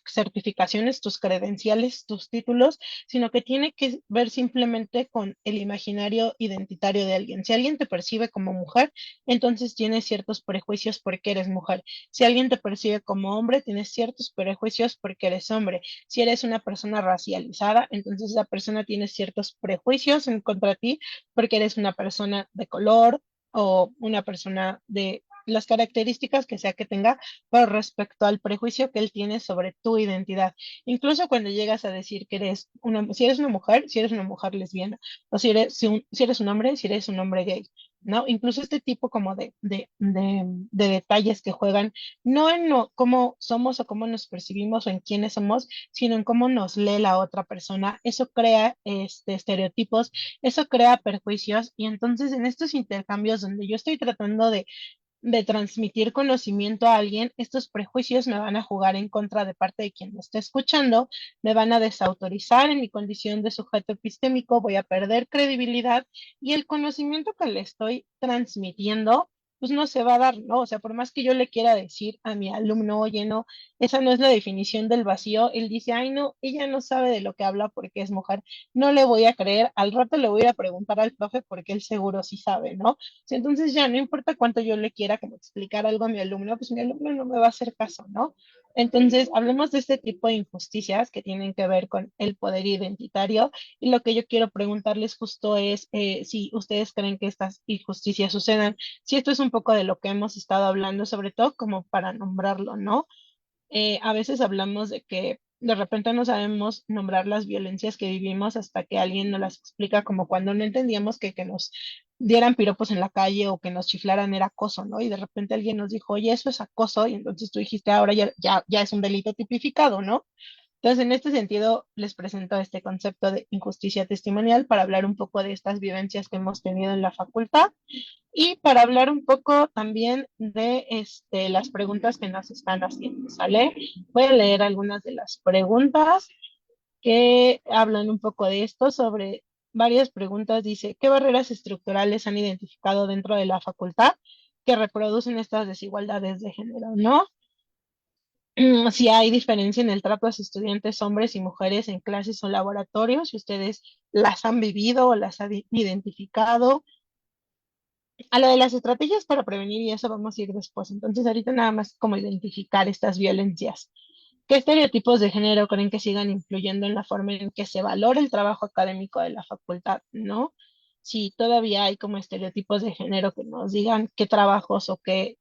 certificaciones, tus credenciales, tus títulos, sino que tiene que ver simplemente con el imaginario identitario de alguien. Si alguien te percibe como mujer, entonces tienes ciertos prejuicios porque eres mujer. Si alguien te percibe como hombre, tienes ciertos prejuicios porque eres hombre. Si eres una persona racializada, entonces esa persona tiene ciertos prejuicios en contra de ti porque eres una persona de color o una persona de las características que sea que tenga, pero respecto al prejuicio que él tiene sobre tu identidad. Incluso cuando llegas a decir que si eres una mujer lesbiana, o si eres un hombre, si eres un hombre gay, ¿no? Incluso este tipo como de detalles que juegan no en cómo somos o cómo nos percibimos o en quiénes somos, sino en cómo nos lee la otra persona. Eso crea estereotipos, eso crea perjuicios y entonces en estos intercambios donde yo estoy tratando de transmitir conocimiento a alguien, estos prejuicios me van a jugar en contra de parte de quien me está escuchando, me van a desautorizar en mi condición de sujeto epistémico, voy a perder credibilidad y el conocimiento que le estoy transmitiendo, pues no se va a dar, ¿no? O sea, por más que yo le quiera decir a mi alumno, oye, no, esa no es la definición del vacío, él dice, ay, no, ella no sabe de lo que habla porque es mujer, no le voy a creer, al rato le voy a preguntar al profe porque él seguro sí sabe, ¿no? Sí, entonces ya no importa cuánto yo le quiera como explicar algo a mi alumno, pues mi alumno no me va a hacer caso, ¿no? Entonces, hablemos de este tipo de injusticias que tienen que ver con el poder identitario y lo que yo quiero preguntarles justo es si ustedes creen que estas injusticias sucedan, si esto es un poco de lo que hemos estado hablando, sobre todo como para nombrarlo, ¿no? A veces hablamos de que de repente no sabemos nombrar las violencias que vivimos hasta que alguien nos las explica, como cuando no entendíamos que nos dieran piropos en la calle o que nos chiflaran era acoso, ¿no? Y de repente alguien nos dijo, oye, eso es acoso, y entonces tú dijiste, ahora ya es un delito tipificado, ¿no? Entonces, en este sentido, les presento este concepto de injusticia testimonial para hablar un poco de estas vivencias que hemos tenido en la facultad y para hablar un poco también de las preguntas que nos están haciendo, ¿sale? Voy a leer algunas de las preguntas que hablan un poco de esto sobre varias preguntas. Dice, ¿qué barreras estructurales han identificado dentro de la facultad que reproducen estas desigualdades de género, ¿no? Si hay diferencia en el trato a los estudiantes hombres y mujeres en clases o laboratorios, si ustedes las han vivido o las han identificado. A lo de las estrategias para prevenir y eso vamos a ir después. Entonces, ahorita nada más como identificar estas violencias. ¿Qué estereotipos de género creen que sigan influyendo en la forma en que se valora el trabajo académico de la facultad, ¿no? Si todavía hay como estereotipos de género que nos digan qué trabajos o qué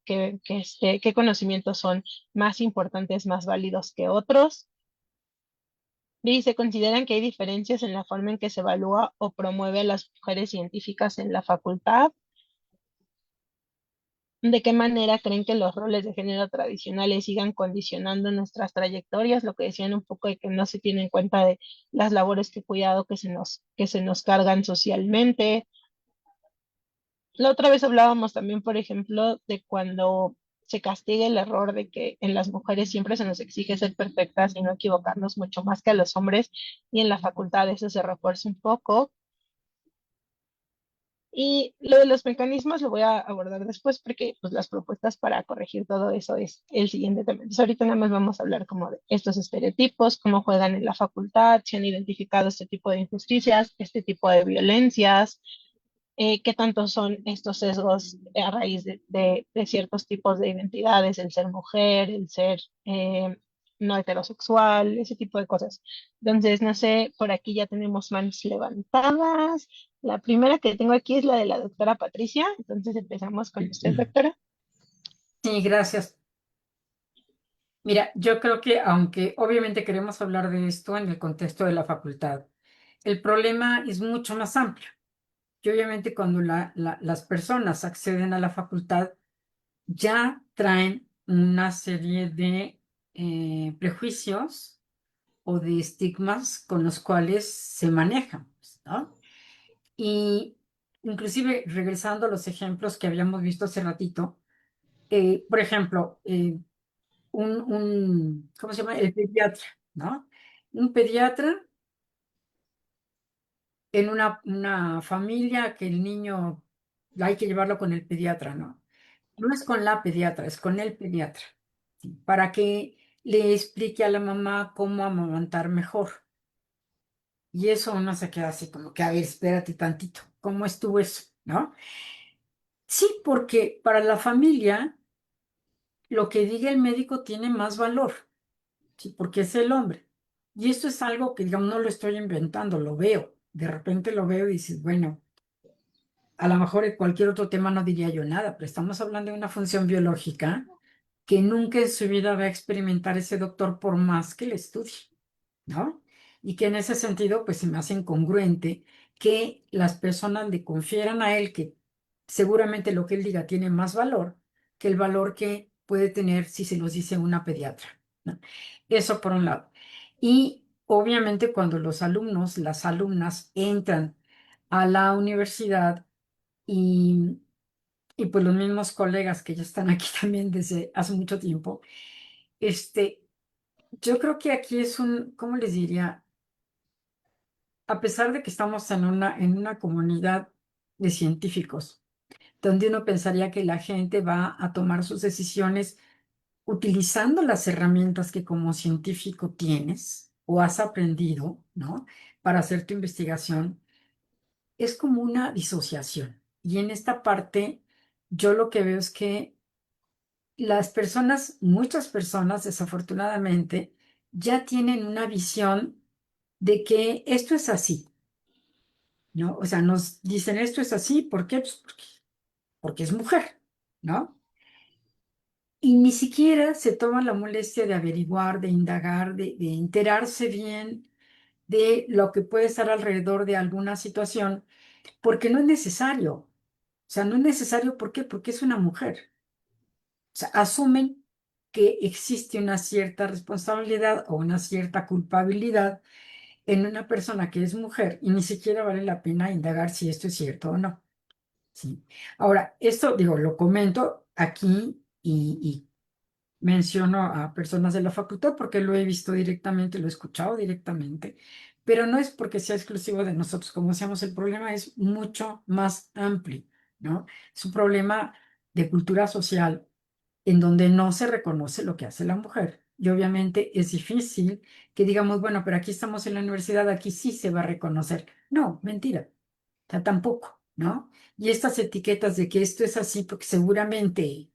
conocimientos son más importantes, más válidos que otros. Dice, ¿consideran que hay diferencias en la forma en que se evalúa o promueve a las mujeres científicas en la facultad? ¿De qué manera creen que los roles de género tradicionales sigan condicionando nuestras trayectorias? Lo que decían un poco de que no se tiene en cuenta de las labores de cuidado que se nos cargan socialmente. La otra vez hablábamos también, por ejemplo, de cuando se castiga el error de que en las mujeres siempre se nos exige ser perfectas y no equivocarnos mucho más que a los hombres, y en la facultad eso se refuerza un poco. Y lo de los mecanismos lo voy a abordar después porque pues, las propuestas para corregir todo eso es el siguiente tema. Entonces, ahorita nada más vamos a hablar como de estos estereotipos, cómo juegan en la facultad, si han identificado este tipo de injusticias, este tipo de violencias, qué tanto son estos sesgos a raíz de ciertos tipos de identidades, el ser mujer, el ser no heterosexual, ese tipo de cosas. Entonces, no sé, por aquí ya tenemos manos levantadas. La primera que tengo aquí es la de la doctora Patricia. Entonces empezamos con usted, doctora. Sí, gracias. Mira, yo creo que aunque obviamente queremos hablar de esto en el contexto de la facultad, el problema es mucho más amplio. Y obviamente cuando las personas acceden a la facultad, ya traen una serie de prejuicios o de estigmas con los cuales se manejan, pues, ¿no? Y inclusive regresando a los ejemplos que habíamos visto hace ratito, por ejemplo, ¿cómo se llama? El pediatra, ¿no? Un pediatra en una familia que el niño hay que llevarlo con el pediatra, ¿no? No es con la pediatra, es con el pediatra, ¿sí? Para que le explique a la mamá cómo amamantar mejor. Y eso uno se queda así como que, a ver, espérate tantito, ¿cómo estuvo eso? ¿No? Sí, porque para la familia lo que diga el médico tiene más valor, ¿sí? Porque es el hombre. Y esto es algo que, digamos, no lo estoy inventando, lo veo. De repente lo veo y dices, bueno, a lo mejor en cualquier otro tema no diría yo nada, pero estamos hablando de una función biológica que nunca en su vida va a experimentar ese doctor por más que le estudie, ¿no? Y que en ese sentido, pues se me hace incongruente que las personas le confieran a él que seguramente lo que él diga tiene más valor que el valor que puede tener si se los dice una pediatra, ¿no? Eso por un lado. Y obviamente cuando los alumnos, las alumnas entran a la universidad y y pues los mismos colegas que ya están aquí también desde hace mucho tiempo, yo creo que aquí es ¿cómo les diría? A pesar de que estamos en una comunidad de científicos, donde uno pensaría que la gente va a tomar sus decisiones utilizando las herramientas que como científico tienes o has aprendido, ¿no? Para hacer tu investigación, es como una disociación. Y en esta parte, yo lo que veo es que las personas, muchas personas, desafortunadamente, ya tienen una visión de que esto es así, ¿no? O sea, nos dicen esto es así, ¿por qué? Pues porque es mujer, ¿no? Y ni siquiera se toman la molestia de averiguar, de indagar, de enterarse bien de lo que puede estar alrededor de alguna situación, porque no es necesario. O sea, no es necesario, ¿por qué? Porque es una mujer. O sea, asumen que existe una cierta responsabilidad o una cierta culpabilidad en una persona que es mujer y ni siquiera vale la pena indagar si esto es cierto o no. ¿Sí? Ahora, esto, digo, lo comento aquí y menciono a personas de la facultad porque lo he visto directamente, lo he escuchado directamente, pero no es porque sea exclusivo de nosotros, como decíamos, el problema es mucho más amplio, ¿no? Es un problema de cultura social en donde no se reconoce lo que hace la mujer. Y obviamente es difícil que digamos, bueno, pero aquí estamos en la universidad, aquí sí se va a reconocer. No, mentira. O sea, tampoco, ¿no? Y estas etiquetas de que esto es así porque seguramente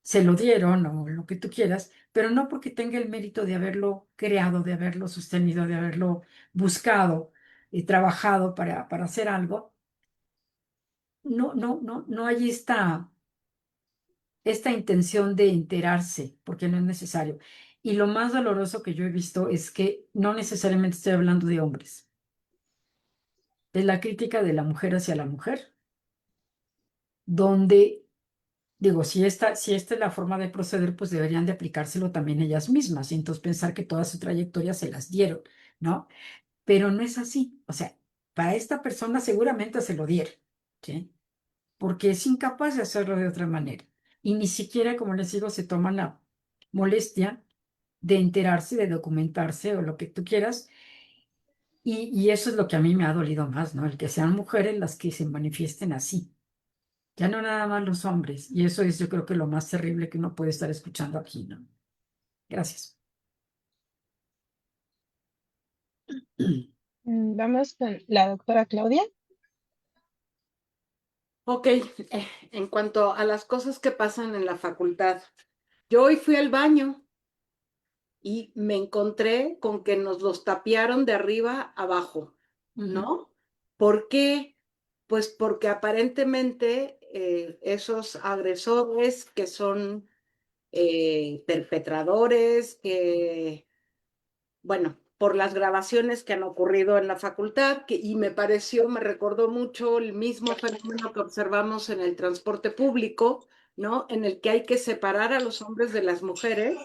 se lo dieron o lo que tú quieras, pero no porque tenga el mérito de haberlo creado, de haberlo sostenido, de haberlo buscado y trabajado para hacer algo. No, no, no, no hay esta intención de enterarse, porque no es necesario. Y lo más doloroso que yo he visto es que no necesariamente estoy hablando de hombres, es la crítica de la mujer hacia la mujer, donde, digo, si esta es la forma de proceder, pues deberían de aplicárselo también ellas mismas y entonces pensar que toda su trayectoria se las dieron, ¿no? Pero no es así. O sea, para esta persona seguramente se lo dieron, ¿sí? Porque es incapaz de hacerlo de otra manera. Y ni siquiera, como les digo, se toman la molestia de enterarse, de documentarse o lo que tú quieras. Y eso es lo que a mí me ha dolido más, ¿no? El que sean mujeres las que se manifiesten así. Ya no nada más los hombres. Y eso es, yo creo que lo más terrible que uno puede estar escuchando aquí, ¿no? Gracias. Vamos con la doctora Claudia. Ok, en cuanto a las cosas que pasan en la facultad, yo hoy fui al baño y me encontré con que nos los tapiaron de arriba abajo, ¿no? ¿Por qué? Pues porque aparentemente esos agresores que son perpetradores, que, bueno, por las grabaciones que han ocurrido en la facultad, y me recordó mucho el mismo fenómeno que observamos en el transporte público, ¿no? En el que hay que separar a los hombres de las mujeres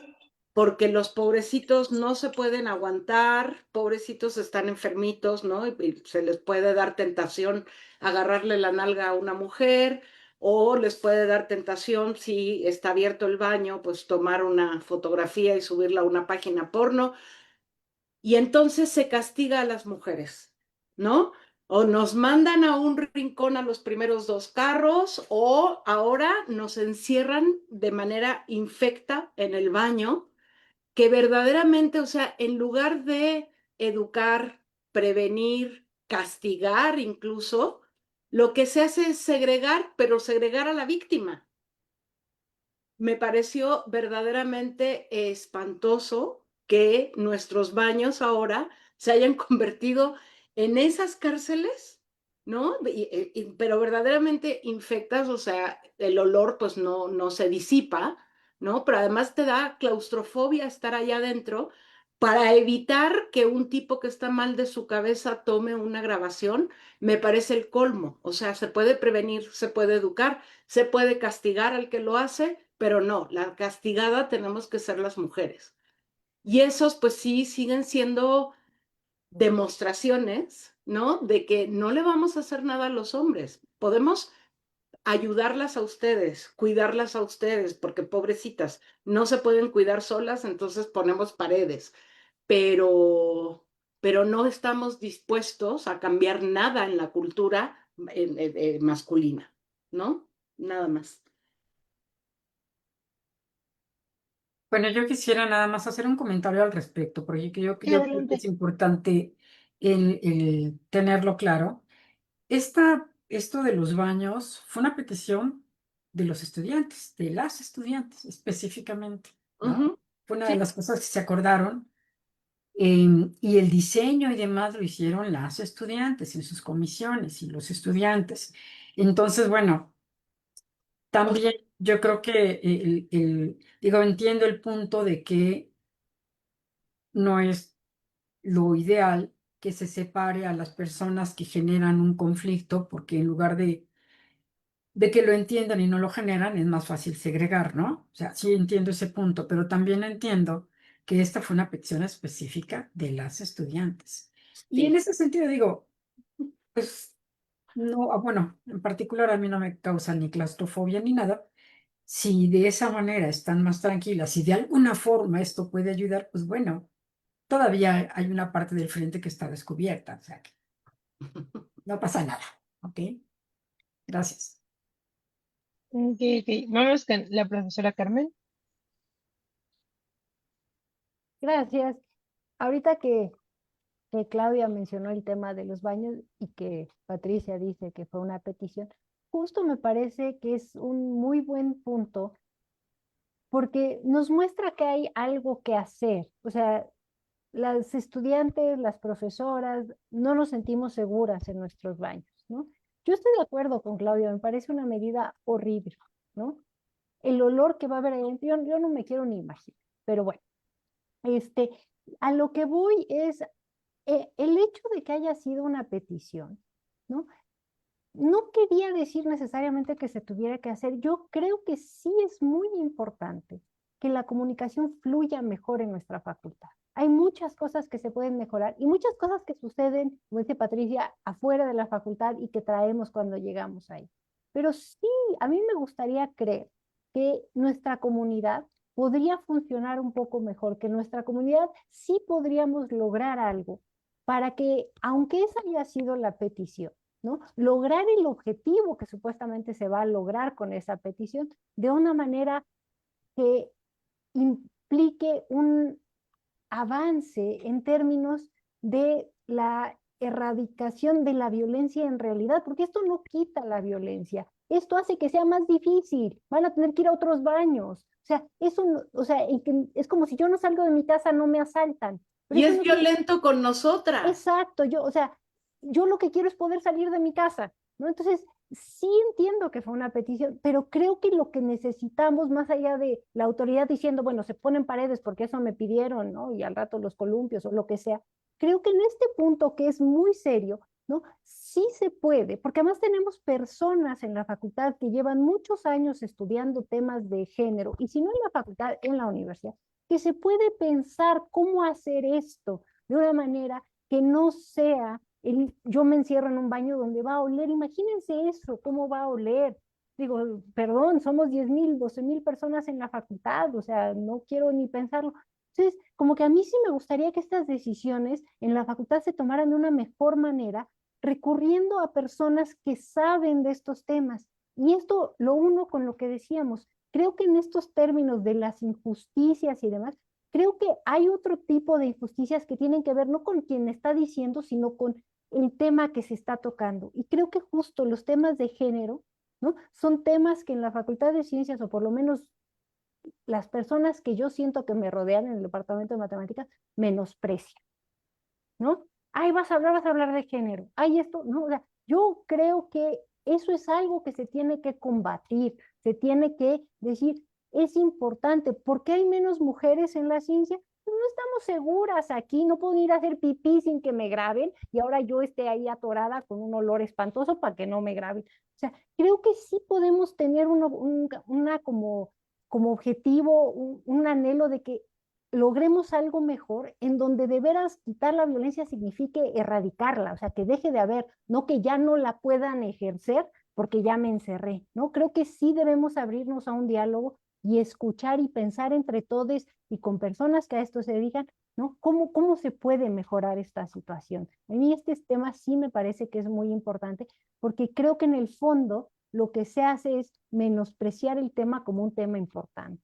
porque los pobrecitos no se pueden aguantar, pobrecitos están enfermitos, ¿no? Y se les puede dar tentación agarrarle la nalga a una mujer, o les puede dar tentación, si está abierto el baño, pues tomar una fotografía y subirla a una página porno, y entonces se castiga a las mujeres, ¿no? O nos mandan a un rincón a los primeros dos carros, o ahora nos encierran de manera infecta en el baño, que verdaderamente, o sea, en lugar de educar, prevenir, castigar incluso, lo que se hace es segregar, pero segregar a la víctima. Me pareció verdaderamente espantoso que nuestros baños ahora se hayan convertido en esas cárceles, ¿no? Pero verdaderamente infectas, o sea, el olor pues no se disipa, ¿no? Pero además te da claustrofobia estar allá adentro para evitar que un tipo que está mal de su cabeza tome una grabación. Me parece el colmo. O sea, se puede prevenir, se puede educar, se puede castigar al que lo hace, pero no, la castigada tenemos que ser las mujeres. Y esos pues sí siguen siendo demostraciones, ¿no? De que no le vamos a hacer nada a los hombres. Podemos ayudarlas a ustedes, cuidarlas a ustedes, porque pobrecitas, no se pueden cuidar solas, entonces ponemos paredes, pero, pero no estamos dispuestos a cambiar nada en la cultura masculina, ¿no? Nada más. Bueno, yo quisiera nada más hacer un comentario al respecto, porque Sí, yo creo que es adelante. importante el tenerlo claro. Esto de los baños fue una petición de los estudiantes, de las estudiantes específicamente, ¿no? Ujú, Fue una de sí. las cosas que se acordaron, y el diseño y demás lo hicieron las estudiantes en sus comisiones y los estudiantes. Entonces, bueno, también yo creo que digo, entiendo el punto de que no es lo ideal que se separe a las personas que generan un conflicto, porque en lugar de que lo entiendan y no lo generan, es más fácil segregar, ¿no? O sea, sí entiendo ese punto, pero también entiendo que esta fue una petición específica de las estudiantes. Y en Sí. ese sentido digo, pues no, bueno, en particular a mí no me causa ni claustrofobia ni nada. Si de esa manera están más tranquilas y de alguna forma esto puede ayudar, pues bueno, todavía hay una parte del frente que está descubierta, o sea, que no pasa nada, ¿ok? Gracias. Ok, ok. Vamos con la profesora Carmen. Gracias. Ahorita que Claudia mencionó el tema de los baños y que Patricia dice que fue una petición, justo me parece que es un muy buen punto porque nos muestra que hay algo que hacer. O sea, las estudiantes, las profesoras, no nos sentimos seguras en nuestros baños, ¿no? Yo estoy de acuerdo con Claudia, me parece una medida horrible, ¿no? El olor que va a haber ahí adentro, yo no me quiero ni imaginar, pero bueno, este, a lo que voy es el hecho de que haya sido una petición, ¿no? No quería decir necesariamente que se tuviera que hacer. Yo creo que sí es muy importante que la comunicación fluya mejor en nuestra facultad. Hay muchas cosas que se pueden mejorar y muchas cosas que suceden, como dice Patricia, afuera de la facultad y que traemos cuando llegamos ahí. Pero sí, a mí me gustaría creer que nuestra comunidad podría funcionar un poco mejor, que nuestra comunidad sí podríamos lograr algo para que, aunque esa haya sido la petición, ¿no? Lograr el objetivo que supuestamente se va a lograr con esa petición de una manera que implique un avance en términos de la erradicación de la violencia en realidad, porque esto no quita la violencia, esto hace que sea más difícil, van a tener que ir a otros baños, o sea, eso, o sea, es como si yo no salgo de mi casa, no me asaltan, pero Y eso es no quiere. violento con nosotras. Exacto, yo, o sea, yo lo que quiero es poder salir de mi casa, ¿no? Entonces, sí entiendo que fue una petición, pero creo que lo que necesitamos, más allá de la autoridad diciendo, bueno, se ponen paredes porque eso me pidieron, ¿no? Y al rato los columpios o lo que sea, creo que en este punto que es muy serio, ¿no? Sí se puede, porque además tenemos personas en la facultad que llevan muchos años estudiando temas de género, y si no en la facultad, en la universidad, que se puede pensar cómo hacer esto de una manera que no sea yo me encierro en un baño donde va a oler. Imagínense eso, cómo va a oler. Digo, perdón, somos 10,000, 12,000 personas en la facultad, o sea, no quiero ni pensarlo. Entonces, como que a mí sí me gustaría que estas decisiones en la facultad se tomaran de una mejor manera, recurriendo a personas que saben de estos temas. Y esto lo uno con lo que decíamos. Creo que en estos términos de las injusticias y demás, creo que hay otro tipo de injusticias que tienen que ver no con quien está diciendo, sino con el tema que se está tocando. Y creo que justo los temas de género, ¿no? Son temas que en la Facultad de Ciencias, o por lo menos las personas que yo siento que me rodean en el departamento de matemáticas, menosprecian, ¿no? Ay, vas a hablar de género. Ay, esto, no, o sea, yo creo que eso es algo que se tiene que combatir, se tiene que decir, es importante, ¿por qué hay menos mujeres en la ciencia? Pues no estamos seguras aquí, no puedo ir a hacer pipí sin que me graben y ahora yo esté ahí atorada con un olor espantoso para que no me graben. O sea, creo que sí podemos tener una como objetivo, un anhelo de que logremos algo mejor en donde de veras quitar la violencia signifique erradicarla, o sea, que deje de haber, no que ya no la puedan ejercer, porque ya me encerré, ¿no? Creo que sí debemos abrirnos a un diálogo y escuchar y pensar entre todos y con personas que a esto se dedican, ¿no? ¿Cómo se puede mejorar esta situación? A mí este tema sí me parece que es muy importante porque creo que en el fondo lo que se hace es menospreciar el tema como un tema importante.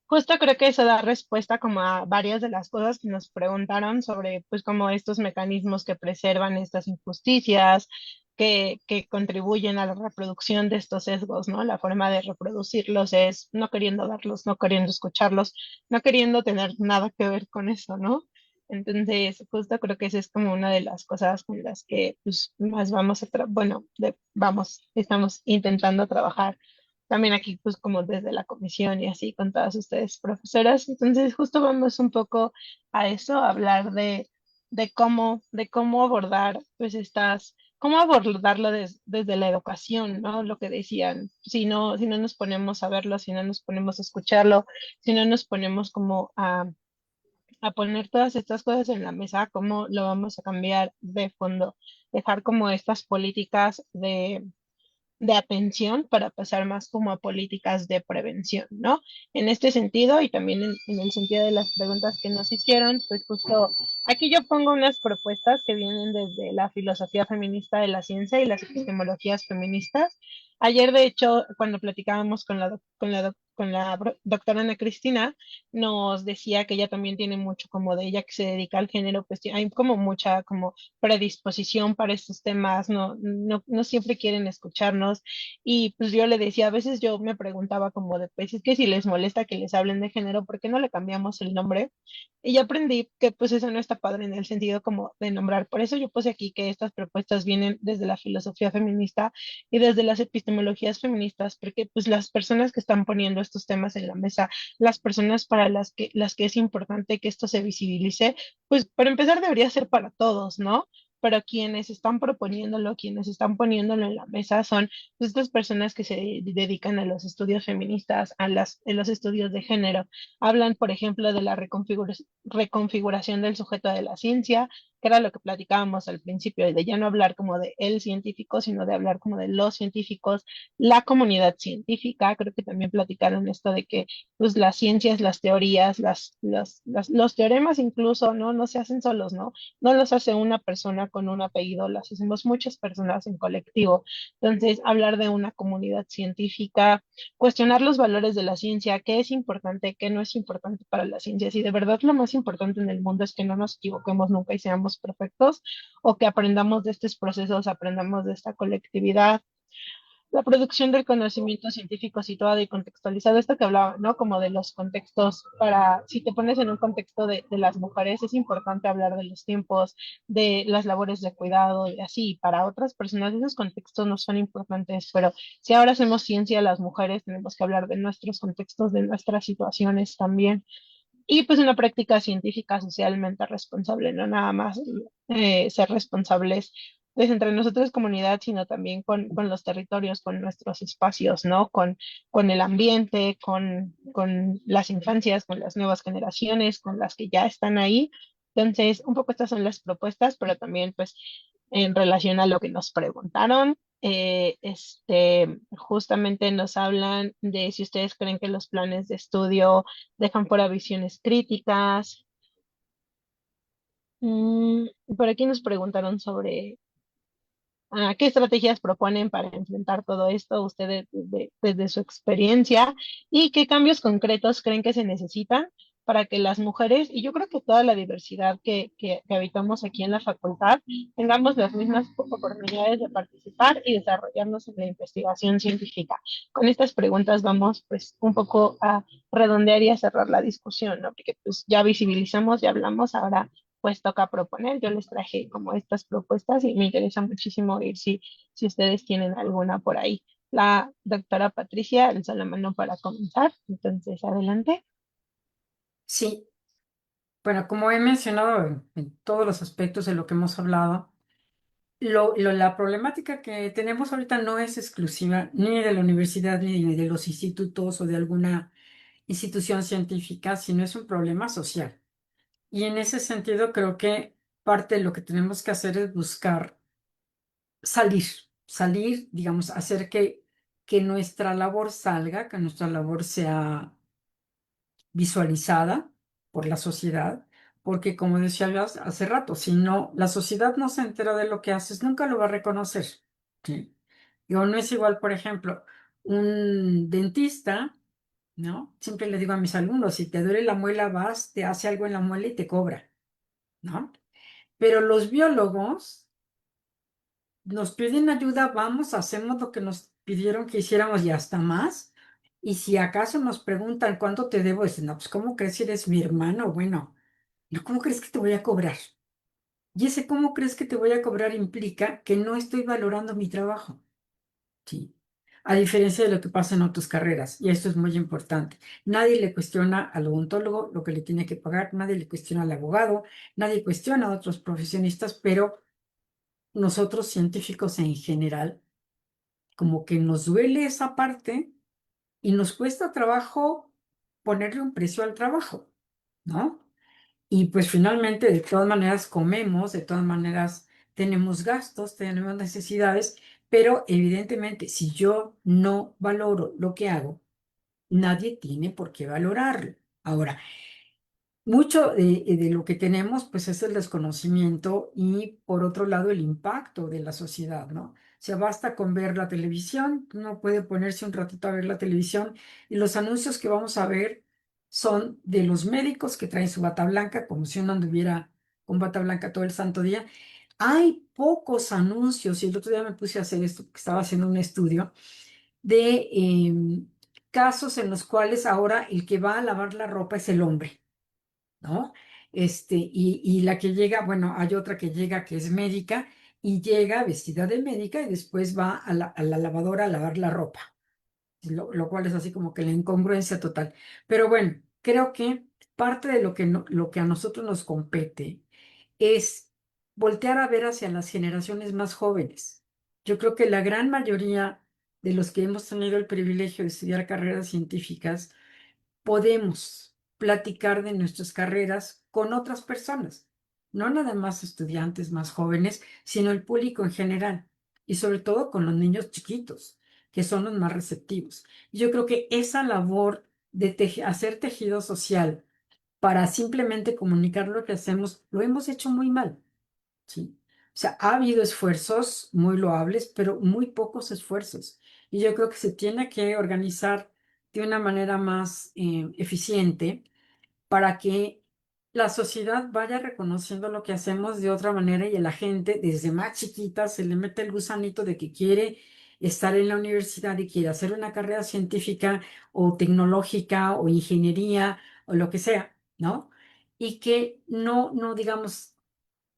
Justo creo que eso da respuesta como a varias de las cosas que nos preguntaron sobre, pues, como estos mecanismos que preservan estas injusticias, que contribuyen a la reproducción de estos sesgos, ¿no? La forma de reproducirlos es no queriendo verlos, no queriendo escucharlos, no queriendo tener nada que ver con eso, ¿no? Entonces, justo creo que esa es como una de las cosas con las que, pues, más vamos a, estamos intentando trabajar también aquí, pues como desde la comisión y así con todas ustedes, profesoras. Entonces, justo vamos un poco a eso, a hablar de cómo abordar, pues cómo abordarlo desde la educación, ¿no? Lo que decían, si no nos ponemos a verlo, si no nos ponemos a escucharlo, si no nos ponemos como a poner todas estas cosas en la mesa, ¿cómo lo vamos a cambiar de fondo? Dejar como estas políticas de atención para pasar más como a políticas de prevención, ¿no? En este sentido y también en el sentido de las preguntas que nos hicieron, pues justo aquí yo pongo unas propuestas que vienen desde la filosofía feminista de la ciencia y las epistemologías feministas. Ayer, de hecho, cuando platicábamos con la doctora Ana Cristina, nos decía que ella también tiene mucho como de ella que se dedica al género, pues hay como mucha como predisposición para estos temas, no siempre quieren escucharnos. Y pues yo le decía, a veces yo me preguntaba como de, pues es que si les molesta que les hablen de género, ¿por qué no le cambiamos el nombre? Y ya aprendí que pues eso no está padre en el sentido como de nombrar. Por eso yo puse aquí que estas propuestas vienen desde la filosofía feminista y desde las epistemologías feministas, porque pues las personas que están poniendo estos temas en la mesa, las personas para las que es importante que esto se visibilice, pues para empezar debería ser para todos, ¿no? Pero quienes están proponiéndolo, quienes están poniéndolo en la mesa son pues, estas personas que se dedican a los estudios feministas, a los estudios de género. Hablan, por ejemplo, de la reconfiguración del sujeto de la ciencia, que era lo que platicábamos al principio, de ya no hablar como de el científico, sino de hablar como de los científicos, la comunidad científica. Creo que también platicaron esto de que pues, las ciencias, las teorías, los teoremas incluso, ¿no? No se hacen solos, ¿no? No los hace una persona con un apellido, las hacemos muchas personas en colectivo. Entonces, hablar de una comunidad científica, cuestionar los valores de la ciencia, qué es importante, qué no es importante para la ciencia. Si de verdad lo más importante en el mundo es que no nos equivoquemos nunca y seamos perfectos, o que aprendamos de estos procesos, aprendamos de esta colectividad, la producción del conocimiento científico situado y contextualizado, esto que hablaba, ¿no? Como de los contextos para, si te pones en un contexto de las mujeres, es importante hablar de los tiempos, de las labores de cuidado y así. Para otras personas esos contextos no son importantes, pero si ahora hacemos ciencia las mujeres, tenemos que hablar de nuestros contextos, de nuestras situaciones también. Y pues una práctica científica socialmente responsable, no nada más ser responsables pues entre nosotros comunidad, sino también con los territorios, con nuestros espacios, ¿no? Con el ambiente, con las infancias, con las nuevas generaciones, con las que ya están ahí. Entonces, un poco estas son las propuestas, pero también pues en relación a lo que nos preguntaron, justamente nos hablan de si ustedes creen que los planes de estudio dejan fuera visiones críticas. Por aquí nos preguntaron sobre qué estrategias proponen para enfrentar todo esto ustedes desde su experiencia y qué cambios concretos creen que se necesitan para que las mujeres, y yo creo que toda la diversidad que habitamos aquí en la facultad, tengamos las mismas oportunidades de participar y desarrollarnos en la investigación científica. Con estas preguntas vamos pues un poco a redondear y a cerrar la discusión, ¿no? Porque pues ya visibilizamos, ya hablamos, ahora pues toca proponer. Yo les traje como estas propuestas y me interesa muchísimo oír si ustedes tienen alguna por ahí. La doctora Patricia alzó la mano para comenzar, entonces adelante. Sí, bueno, como he mencionado en todos los aspectos de lo que hemos hablado, la problemática que tenemos ahorita no es exclusiva ni de la universidad ni de los institutos o de alguna institución científica, sino es un problema social. Y en ese sentido creo que parte de lo que tenemos que hacer es buscar salir, digamos, hacer que nuestra labor salga, que nuestra labor sea visualizada por la sociedad, porque como decía yo hace rato, si no, la sociedad no se entera de lo que haces, nunca lo va a reconocer. ¿Sí? Digo, no es igual, por ejemplo, un dentista, ¿no? Siempre le digo a mis alumnos, si te duele la muela, vas, te hace algo en la muela y te cobra, ¿no? Pero los biólogos nos piden ayuda, vamos, hacemos lo que nos pidieron que hiciéramos y hasta más. Y si acaso nos preguntan cuánto te debo, dicen, no, pues ¿cómo crees si eres mi hermano? Bueno, no, ¿cómo crees que te voy a cobrar? Y ese cómo crees que te voy a cobrar implica que no estoy valorando mi trabajo. Sí. A diferencia de lo que pasa en otras carreras, y esto es muy importante. Nadie le cuestiona al odontólogo lo que le tiene que pagar, nadie le cuestiona al abogado, nadie cuestiona a otros profesionistas, pero nosotros científicos en general, como que nos duele esa parte y nos cuesta trabajo ponerle un precio al trabajo, ¿no? Y pues finalmente, de todas maneras, comemos, de todas maneras, tenemos gastos, tenemos necesidades, pero evidentemente, si yo no valoro lo que hago, nadie tiene por qué valorarlo. Ahora, mucho de lo que tenemos, pues es el desconocimiento y por otro lado el impacto de la sociedad, ¿no? O sea, basta con ver la televisión, uno puede ponerse un ratito a ver la televisión y los anuncios que vamos a ver son de los médicos que traen su bata blanca, como si uno anduviera con bata blanca todo el santo día. Hay pocos anuncios, y el otro día me puse a hacer esto, porque estaba haciendo un estudio de casos en los cuales ahora el que va a lavar la ropa es el hombre. ¿No? Y la que llega, bueno, hay otra que llega que es médica y llega vestida de médica y después va a la lavadora a lavar la ropa, lo cual es así como que la incongruencia total. Pero bueno, creo que parte de lo que, lo que a nosotros nos compete es voltear a ver hacia las generaciones más jóvenes. Yo creo que la gran mayoría de los que hemos tenido el privilegio de estudiar carreras científicas, podemos platicar de nuestras carreras con otras personas, no nada más estudiantes más jóvenes, sino el público en general y sobre todo con los niños chiquitos, que son los más receptivos. Y yo creo que esa labor de hacer tejido social para simplemente comunicar lo que hacemos, lo hemos hecho muy mal, ¿sí? O sea, ha habido esfuerzos muy loables, pero muy pocos esfuerzos. Y yo creo que se tiene que organizar de una manera más eficiente para que la sociedad vaya reconociendo lo que hacemos de otra manera y a la gente desde más chiquita se le mete el gusanito de que quiere estar en la universidad y quiere hacer una carrera científica o tecnológica o ingeniería o lo que sea, ¿no? Y que no digamos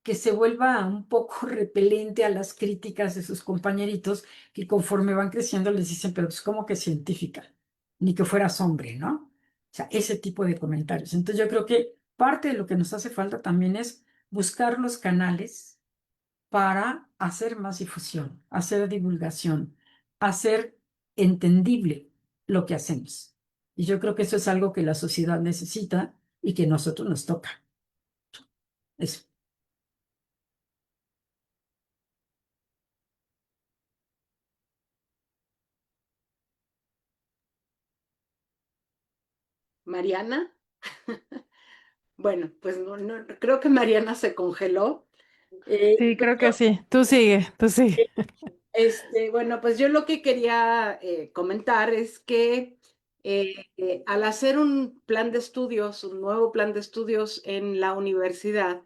que se vuelva un poco repelente a las críticas de sus compañeritos que conforme van creciendo les dicen, pero pues ¿cómo que científica? Ni que fueras hombre, ¿no? O sea, ese tipo de comentarios. Entonces yo creo que parte de lo que nos hace falta también es buscar los canales para hacer más difusión, hacer divulgación, hacer entendible lo que hacemos. Y yo creo que eso es algo que la sociedad necesita y que a nosotros nos toca. Eso. Mariana. Bueno, pues creo que Mariana se congeló. Sí, Pues creo que sí. Tú sigue, tú sigue. bueno, pues yo lo que quería comentar es que al hacer un plan de estudios, un nuevo plan de estudios en la universidad,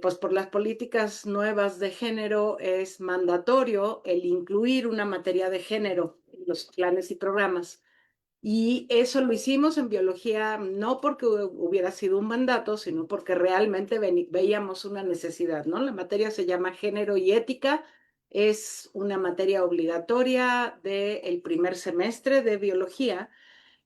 pues por las políticas nuevas de género es mandatorio el incluir una materia de género en los planes y programas. Y eso lo hicimos en biología no porque hubiera sido un mandato, sino porque realmente veíamos una necesidad, ¿no? La materia se llama Género y Ética, es una materia obligatoria del primer semestre de biología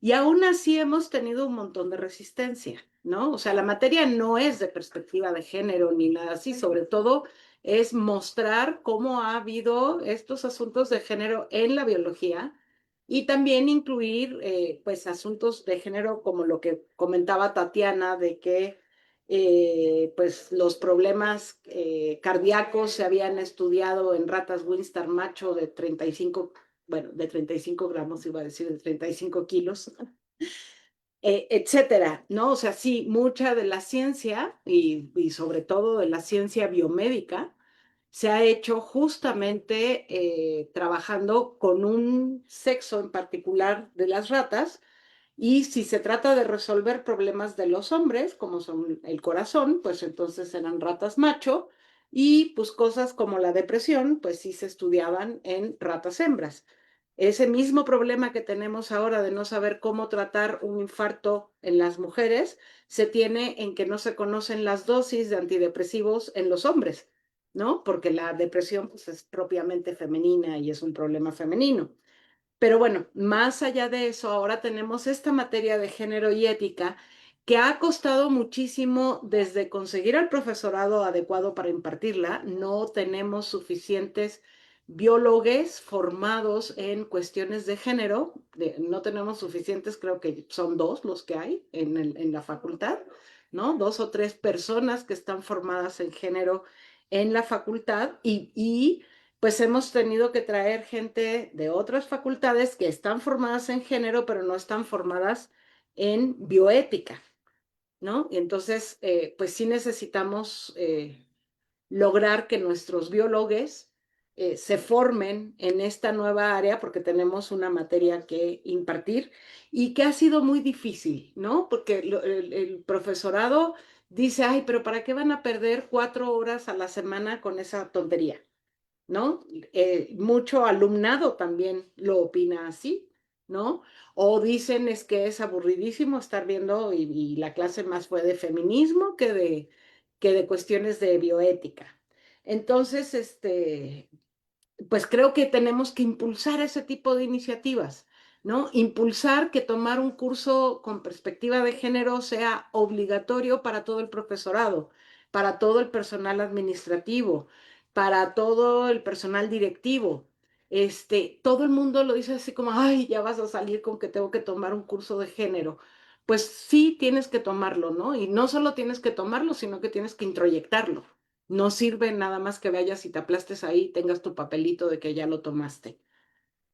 y aún así hemos tenido un montón de resistencia, ¿no? O sea, la materia no es de perspectiva de género ni nada así, sobre todo es mostrar cómo ha habido estos asuntos de género en la biología y también incluir, pues, asuntos de género como lo que comentaba Tatiana, de que pues los problemas cardíacos se habían estudiado en ratas Winstar macho de 35, bueno, de 35 gramos, iba a decir, de 35 kilos, etcétera, ¿no? O sea, sí, mucha de la ciencia y sobre todo de la ciencia biomédica se ha hecho justamente trabajando con un sexo en particular de las ratas, y si se trata de resolver problemas de los hombres, como son el corazón, pues entonces eran ratas macho, y pues cosas como la depresión, pues sí se estudiaban en ratas hembras. Ese mismo problema que tenemos ahora de no saber cómo tratar un infarto en las mujeres, se tiene en que no se conocen las dosis de antidepresivos en los hombres, ¿no? Porque la depresión pues, es propiamente femenina y es un problema femenino. Pero bueno, más allá de eso, ahora tenemos esta materia de género y ética que ha costado muchísimo desde conseguir al profesorado adecuado para impartirla. No tenemos suficientes biólogos formados en cuestiones de género. No tenemos suficientes, creo que son 2 los que hay en la facultad, ¿no? 2 o 3 personas que están formadas en género en la facultad y pues hemos tenido que traer gente de otras facultades que están formadas en género, pero no están formadas en bioética, ¿no? Y entonces, pues sí necesitamos lograr que nuestros biólogos se formen en esta nueva área porque tenemos una materia que impartir y que ha sido muy difícil, ¿no? Porque el profesorado dice, ay, pero ¿para qué van a perder 4 horas a la semana con esa tontería? ¿No? Mucho alumnado también lo opina así, ¿no? O dicen es que es aburridísimo estar viendo y la clase más fue de feminismo que de cuestiones de bioética. Entonces, pues creo que tenemos que impulsar ese tipo de iniciativas, ¿no? Impulsar que tomar un curso con perspectiva de género sea obligatorio para todo el profesorado, para todo el personal administrativo, para todo el personal directivo. Todo el mundo lo dice así como, ay, ya vas a salir con que tengo que tomar un curso de género. Pues sí tienes que tomarlo, ¿no? Y no solo tienes que tomarlo, sino que tienes que introyectarlo. No sirve nada más que vayas y te aplastes ahí y tengas tu papelito de que ya lo tomaste.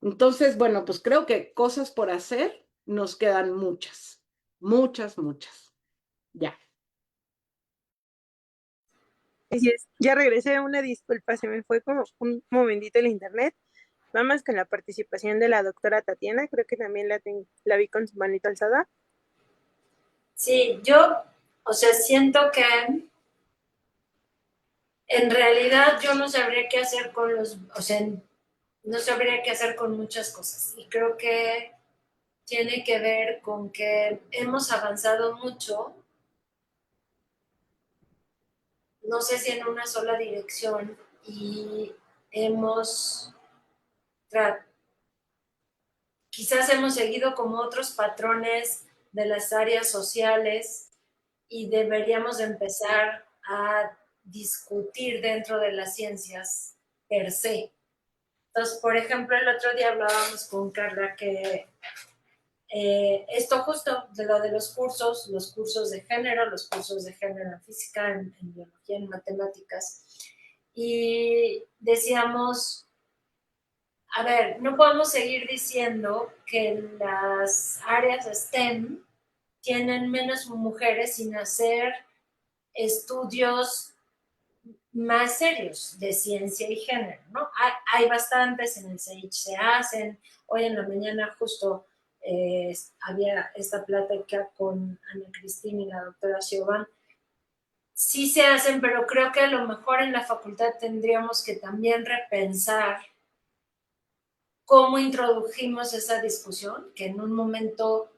Entonces, bueno, pues creo que cosas por hacer nos quedan muchas, muchas, muchas. Ya. Así es, ya regresé, una disculpa, se me fue como un momentito el internet. Vamos con la participación de la doctora Tatiana, creo que también la vi con su manito alzada. Sí, yo, o sea, siento que en realidad yo no sabría qué hacer con los, o sea, no sabría qué hacer con muchas cosas. Y creo que tiene que ver con que hemos avanzado mucho, no sé si en una sola dirección, y hemos, quizás hemos seguido como otros patrones de las áreas sociales y deberíamos empezar a discutir dentro de las ciencias per se. Entonces, por ejemplo, el otro día hablábamos con Carla que esto justo de lo de los cursos de género, los cursos de género en física, en biología, en matemáticas, y decíamos, a ver, no podemos seguir diciendo que las áreas STEM tienen menos mujeres sin hacer estudios más serios de ciencia y género, ¿no? Hay bastantes, en el CEICH se hacen. Hoy en la mañana justo había esta plática con Ana Cristina y la doctora Siobhan. Sí se hacen, pero creo que a lo mejor en la facultad tendríamos que también repensar cómo introdujimos esa discusión, que en un momento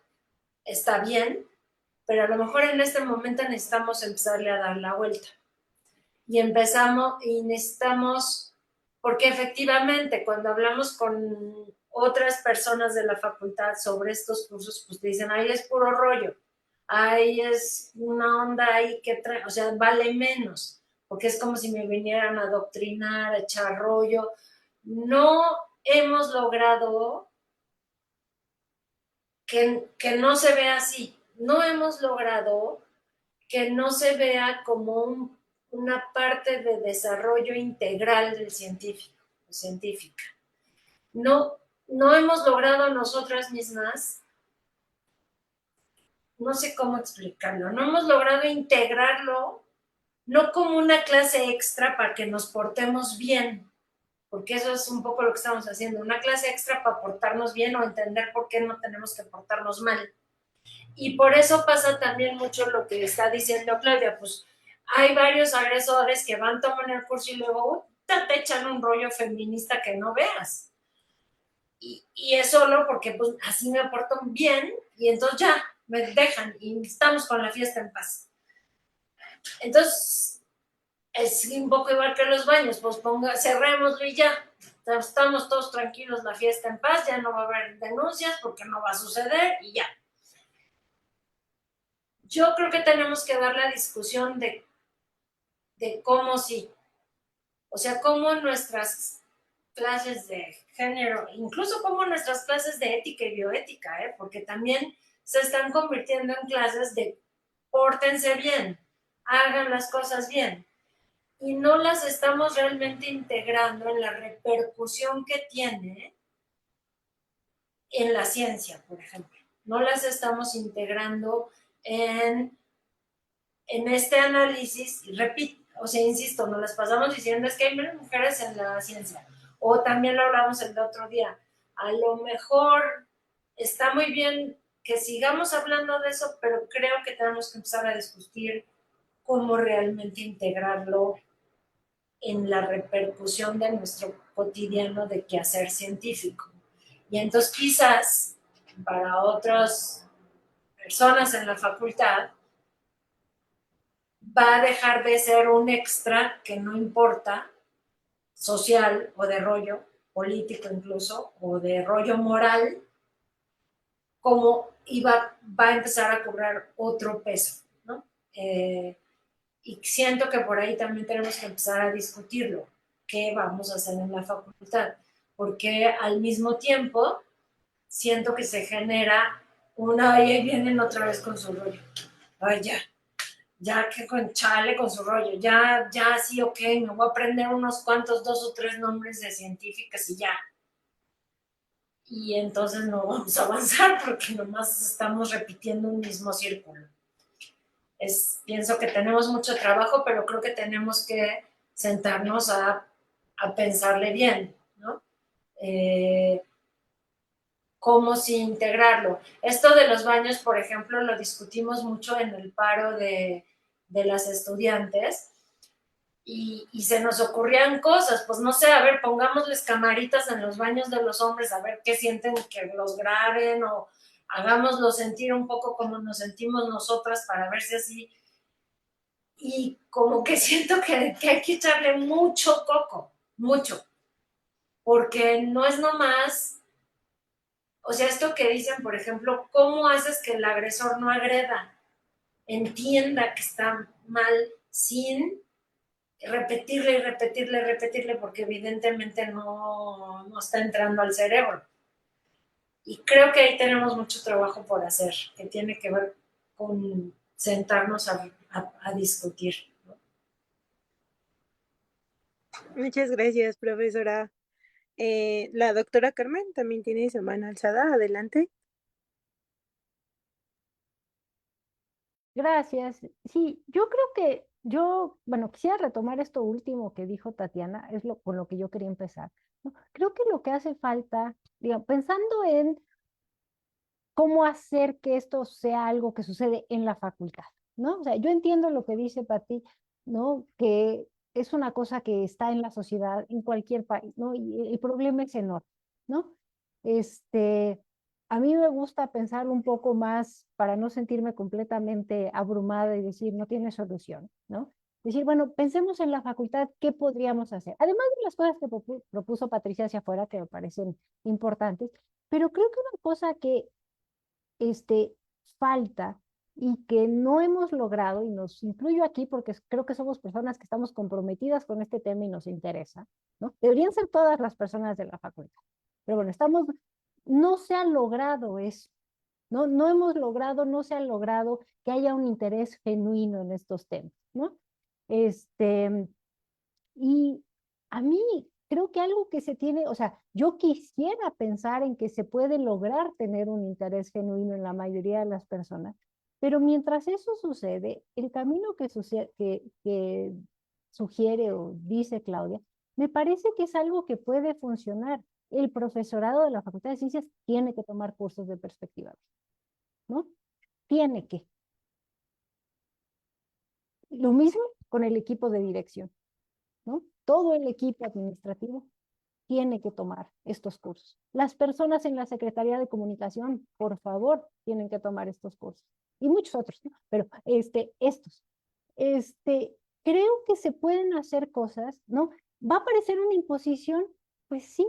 está bien, pero a lo mejor en este momento necesitamos empezarle a dar la vuelta. Y necesitamos, porque efectivamente cuando hablamos con otras personas de la facultad sobre estos cursos, pues te dicen, ahí es puro rollo, ahí es una onda ahí que trae, o sea, vale menos, porque es como si me vinieran a adoctrinar, a echar rollo. No hemos logrado que no se vea así, no hemos logrado que no se vea como una parte de desarrollo integral del científico o científica. No, no hemos logrado nosotras mismas, no sé cómo explicarlo, no hemos logrado integrarlo, no como una clase extra para que nos portemos bien, porque eso es un poco lo que estamos haciendo, una clase extra para portarnos bien o entender por qué no tenemos que portarnos mal. Y por eso pasa también mucho lo que está diciendo Claudia, pues hay varios agresores que van, toman el curso y luego te echan un rollo feminista que no veas. Y es solo porque pues así me porto bien y entonces ya me dejan y estamos con la fiesta en paz. Entonces es un poco igual que los baños, pues cerrémoslo y ya. Estamos todos tranquilos, la fiesta en paz, ya no va a haber denuncias porque no va a suceder y ya. Yo creo que tenemos que dar la discusión de cómo sí. O sea, cómo nuestras clases de género, incluso como nuestras clases de ética y bioética, porque también se están convirtiendo en clases de pórtense bien, hagan las cosas bien, y no las estamos realmente integrando en la repercusión que tiene en la ciencia, por ejemplo. No las estamos integrando en este análisis, y repito, o sea, insisto, nos las pasamos diciendo es que hay menos mujeres en la ciencia, o también lo hablamos el otro día, a lo mejor está muy bien que sigamos hablando de eso, pero creo que tenemos que empezar a discutir cómo realmente integrarlo en la repercusión de nuestro cotidiano de quehacer científico. Y entonces quizás para otras personas en la facultad va a dejar de ser un extra que no importa, social o de rollo político incluso, o de rollo moral, como va a empezar a cobrar otro peso, ¿no? Y siento que por ahí también tenemos que empezar a discutirlo, qué vamos a hacer en la facultad, porque al mismo tiempo siento que se genera ahí vienen otra vez con su rollo, ay ya que con chale con su rollo, ya sí, ok, me voy a aprender unos cuantos, 2 o 3 nombres de científicas y ya. Y entonces no vamos a avanzar porque nomás estamos repitiendo un mismo círculo. Pienso que tenemos mucho trabajo, pero creo que tenemos que sentarnos a pensarle bien, ¿no? Cómo sí integrarlo. Esto de los baños, por ejemplo, lo discutimos mucho en el paro de las estudiantes y se nos ocurrían cosas, pues no sé, a ver, pongámosles camaritas en los baños de los hombres, a ver qué sienten que los graben o hagámoslo sentir un poco como nos sentimos nosotras para ver si así. Y como que siento que hay que echarle mucho coco, mucho, porque no es nomás, o sea, esto que dicen, por ejemplo, ¿cómo haces que el agresor no agreda? Entienda que está mal sin repetirle y repetirle y repetirle porque evidentemente no está entrando al cerebro. Y creo que ahí tenemos mucho trabajo por hacer, que tiene que ver con sentarnos a discutir, ¿no? Muchas gracias, profesora. La doctora Carmen también tiene su mano alzada. Adelante. Gracias. Sí, yo creo que bueno, quisiera retomar esto último que dijo Tatiana, con lo que yo quería empezar, ¿no? Creo que lo que hace falta, digamos, pensando en cómo hacer que esto sea algo que sucede en la facultad, ¿no? O sea, yo entiendo lo que dice Pati, ¿no? Que es una cosa que está en la sociedad, en cualquier país, ¿no? Y el problema es enorme, ¿no? A mí me gusta pensarlo un poco más para no sentirme completamente abrumada y decir, no tiene solución, ¿no? Decir, bueno, pensemos en la facultad, ¿qué podríamos hacer? Además de las cosas que propuso Patricia hacia afuera, que me parecen importantes, pero creo que una cosa que falta y que no hemos logrado, y nos incluyo aquí porque creo que somos personas que estamos comprometidas con este tema y nos interesa, ¿no? Deberían ser todas las personas de la facultad. Pero bueno, no se ha logrado eso, ¿no? No hemos logrado, no se ha logrado que haya un interés genuino en estos temas, ¿no? Y a mí creo que algo que se tiene, o sea, yo quisiera pensar en que se puede lograr tener un interés genuino en la mayoría de las personas, pero mientras eso sucede, el camino que sugiere o dice Claudia, me parece que es algo que puede funcionar. El profesorado de la Facultad de Ciencias tiene que tomar cursos de perspectiva, ¿no? Tiene que. Lo mismo con el equipo de dirección, ¿no? Todo el equipo administrativo tiene que tomar estos cursos. Las personas en la Secretaría de Comunicación, por favor, tienen que tomar estos cursos. Y muchos otros, ¿no? Pero estos. Creo que se pueden hacer cosas, ¿no? ¿Va a parecer una imposición? Pues sí,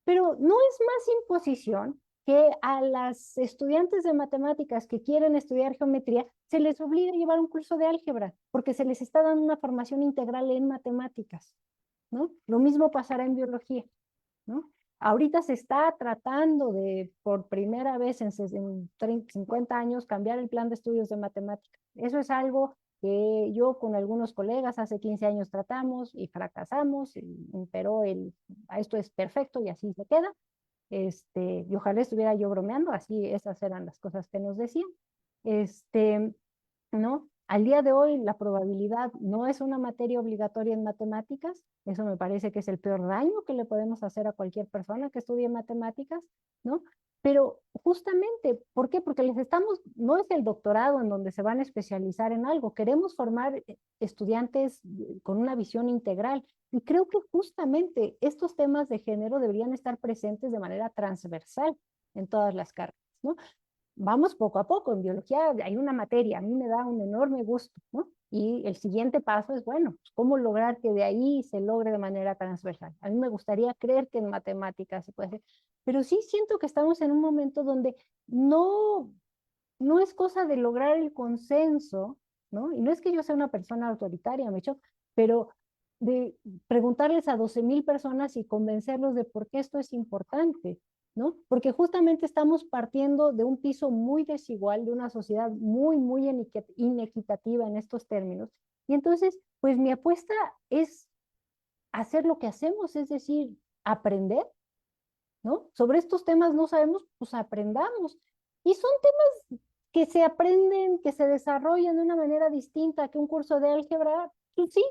pero no es más imposición que a las estudiantes de matemáticas que quieren estudiar geometría se les obliga a llevar un curso de álgebra, porque se les está dando una formación integral en matemáticas, ¿no? Lo mismo pasará en biología, ¿no? Ahorita se está tratando de, por primera vez en 50 años, cambiar el plan de estudios de matemáticas. Eso es algo que yo con algunos colegas hace 15 años tratamos y fracasamos, pero esto es perfecto y así se queda. Y ojalá estuviera yo bromeando, así esas eran las cosas que nos decían. ¿No? Al día de hoy la probabilidad no es una materia obligatoria en matemáticas, eso me parece que es el peor daño que le podemos hacer a cualquier persona que estudie matemáticas, ¿no? Pero justamente, ¿por qué? Porque no es el doctorado en donde se van a especializar en algo, queremos formar estudiantes con una visión integral y creo que justamente estos temas de género deberían estar presentes de manera transversal en todas las carreras, ¿no? Vamos poco a poco. En biología hay una materia, a mí me da un enorme gusto, ¿no? Y el siguiente paso es, bueno, pues, ¿cómo lograr que de ahí se logre de manera transversal? A mí me gustaría creer que en matemáticas se puede hacer, pero sí siento que estamos en un momento donde no, no es cosa de lograr el consenso, ¿no? Y no es que yo sea una persona autoritaria, pero de preguntarles a 12,000 personas y convencerlos de por qué esto es importante, ¿no? Porque justamente estamos partiendo de un piso muy desigual, de una sociedad muy, muy inequitativa en estos términos. Y entonces, pues mi apuesta es hacer lo que hacemos, es decir, aprender, ¿no? Sobre estos temas no sabemos, pues aprendamos. Y son temas que se aprenden, que se desarrollan de una manera distinta que un curso de álgebra, pues sí,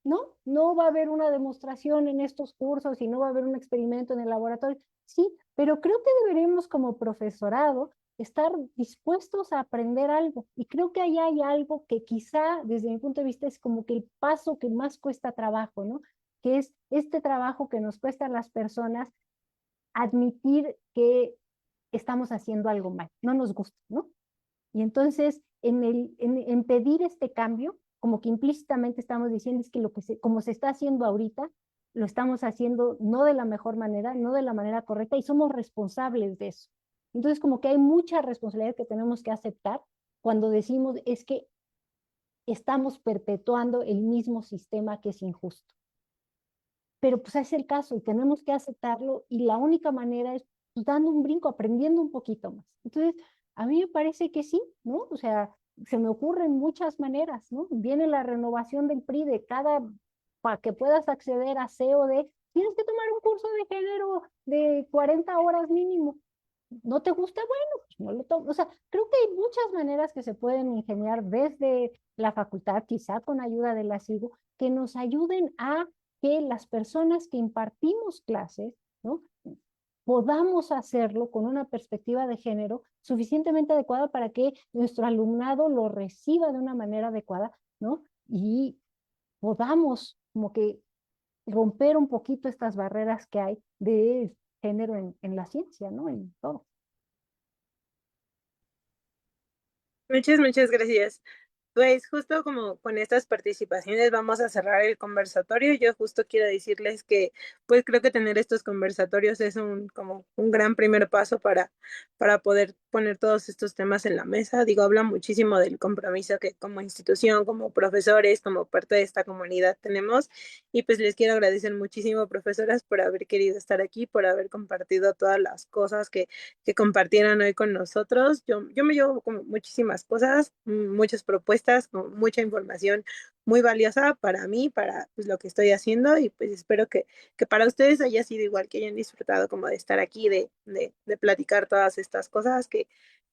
¿no? No va a haber una demostración en estos cursos y no va a haber un experimento en el laboratorio. Sí, pero creo que deberíamos como profesorado estar dispuestos a aprender algo. Y creo que ahí hay algo que quizá, desde mi punto de vista, es como que el paso que más cuesta trabajo, ¿no? Que es este trabajo que nos cuesta a las personas admitir que estamos haciendo algo mal, no nos gusta, ¿no? Y entonces, en pedir este cambio, como que implícitamente estamos diciendo es que como se está haciendo ahorita, lo estamos haciendo no de la mejor manera, no de la manera correcta, y somos responsables de eso. Entonces, como que hay mucha responsabilidad que tenemos que aceptar cuando decimos es que estamos perpetuando el mismo sistema que es injusto. Pero pues es el caso y tenemos que aceptarlo y la única manera es pues, dando un brinco, aprendiendo un poquito más. Entonces, a mí me parece que sí, ¿no? O sea, se me ocurren muchas maneras, ¿no? Viene la renovación del PRI de para que puedas acceder a C o D, tienes que tomar un curso de género de 40 horas mínimo. ¿No te gusta? Bueno, pues no lo tomo. O sea, creo que hay muchas maneras que se pueden ingeniar desde la facultad, quizá con ayuda de la SIGO, que nos ayuden a que las personas que impartimos clases, ¿no? Podamos hacerlo con una perspectiva de género suficientemente adecuada para que nuestro alumnado lo reciba de una manera adecuada, ¿no? Y podamos como que romper un poquito estas barreras que hay de género en la ciencia, ¿no? En todo. Muchas gracias. Pues justo como con estas participaciones vamos a cerrar el conversatorio. Yo justo quiero decirles que pues creo que tener estos conversatorios es como un gran primer paso para poder poner todos estos temas en la mesa. Digo, habla muchísimo del compromiso que como institución, como profesores, como parte de esta comunidad tenemos. Y pues les quiero agradecer muchísimo, profesoras, por haber querido estar aquí, por haber compartido todas las cosas que compartieron hoy con nosotros. Yo me llevo como muchísimas cosas, muchas propuestas, como mucha información muy valiosa para mí, para pues, lo que estoy haciendo y pues espero que para ustedes haya sido igual, que hayan disfrutado como de estar aquí, de platicar todas estas cosas, que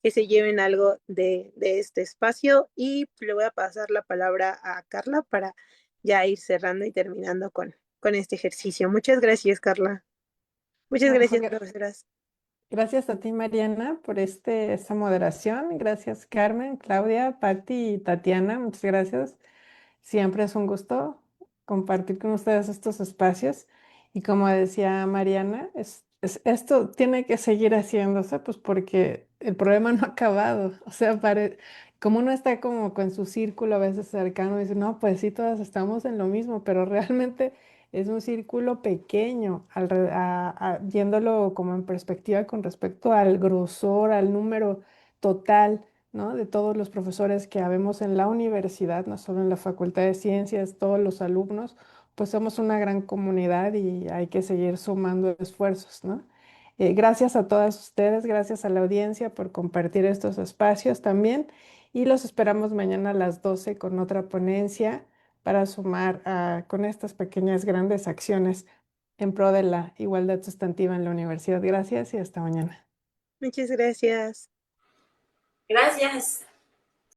se lleven algo de este espacio y le voy a pasar la palabra a Carla para ya ir cerrando y terminando con este ejercicio. Muchas gracias, Carla. Muchas No, pues, gracias, profesoras. gracias a ti, Mariana, por esta moderación. Gracias, Carmen, Claudia, Patti y Tatiana. Muchas gracias. Siempre es un gusto compartir con ustedes estos espacios. Y como decía Mariana, esto tiene que seguir haciéndose, pues porque el problema no ha acabado. O sea, como uno está como con su círculo a veces cercano, dice, no, pues sí, todas estamos en lo mismo, pero realmente es un círculo pequeño, viéndolo como en perspectiva con respecto al grosor, al número total, ¿no? De todos los profesores que habemos en la universidad, no solo en la Facultad de Ciencias, todos los alumnos, pues somos una gran comunidad y hay que seguir sumando esfuerzos, ¿no? Gracias a todas ustedes, gracias a la audiencia por compartir estos espacios también y los esperamos mañana a las 12 con otra ponencia para sumar con estas pequeñas grandes acciones en pro de la igualdad sustantiva en la universidad. Gracias y hasta mañana. Muchas gracias. Gracias.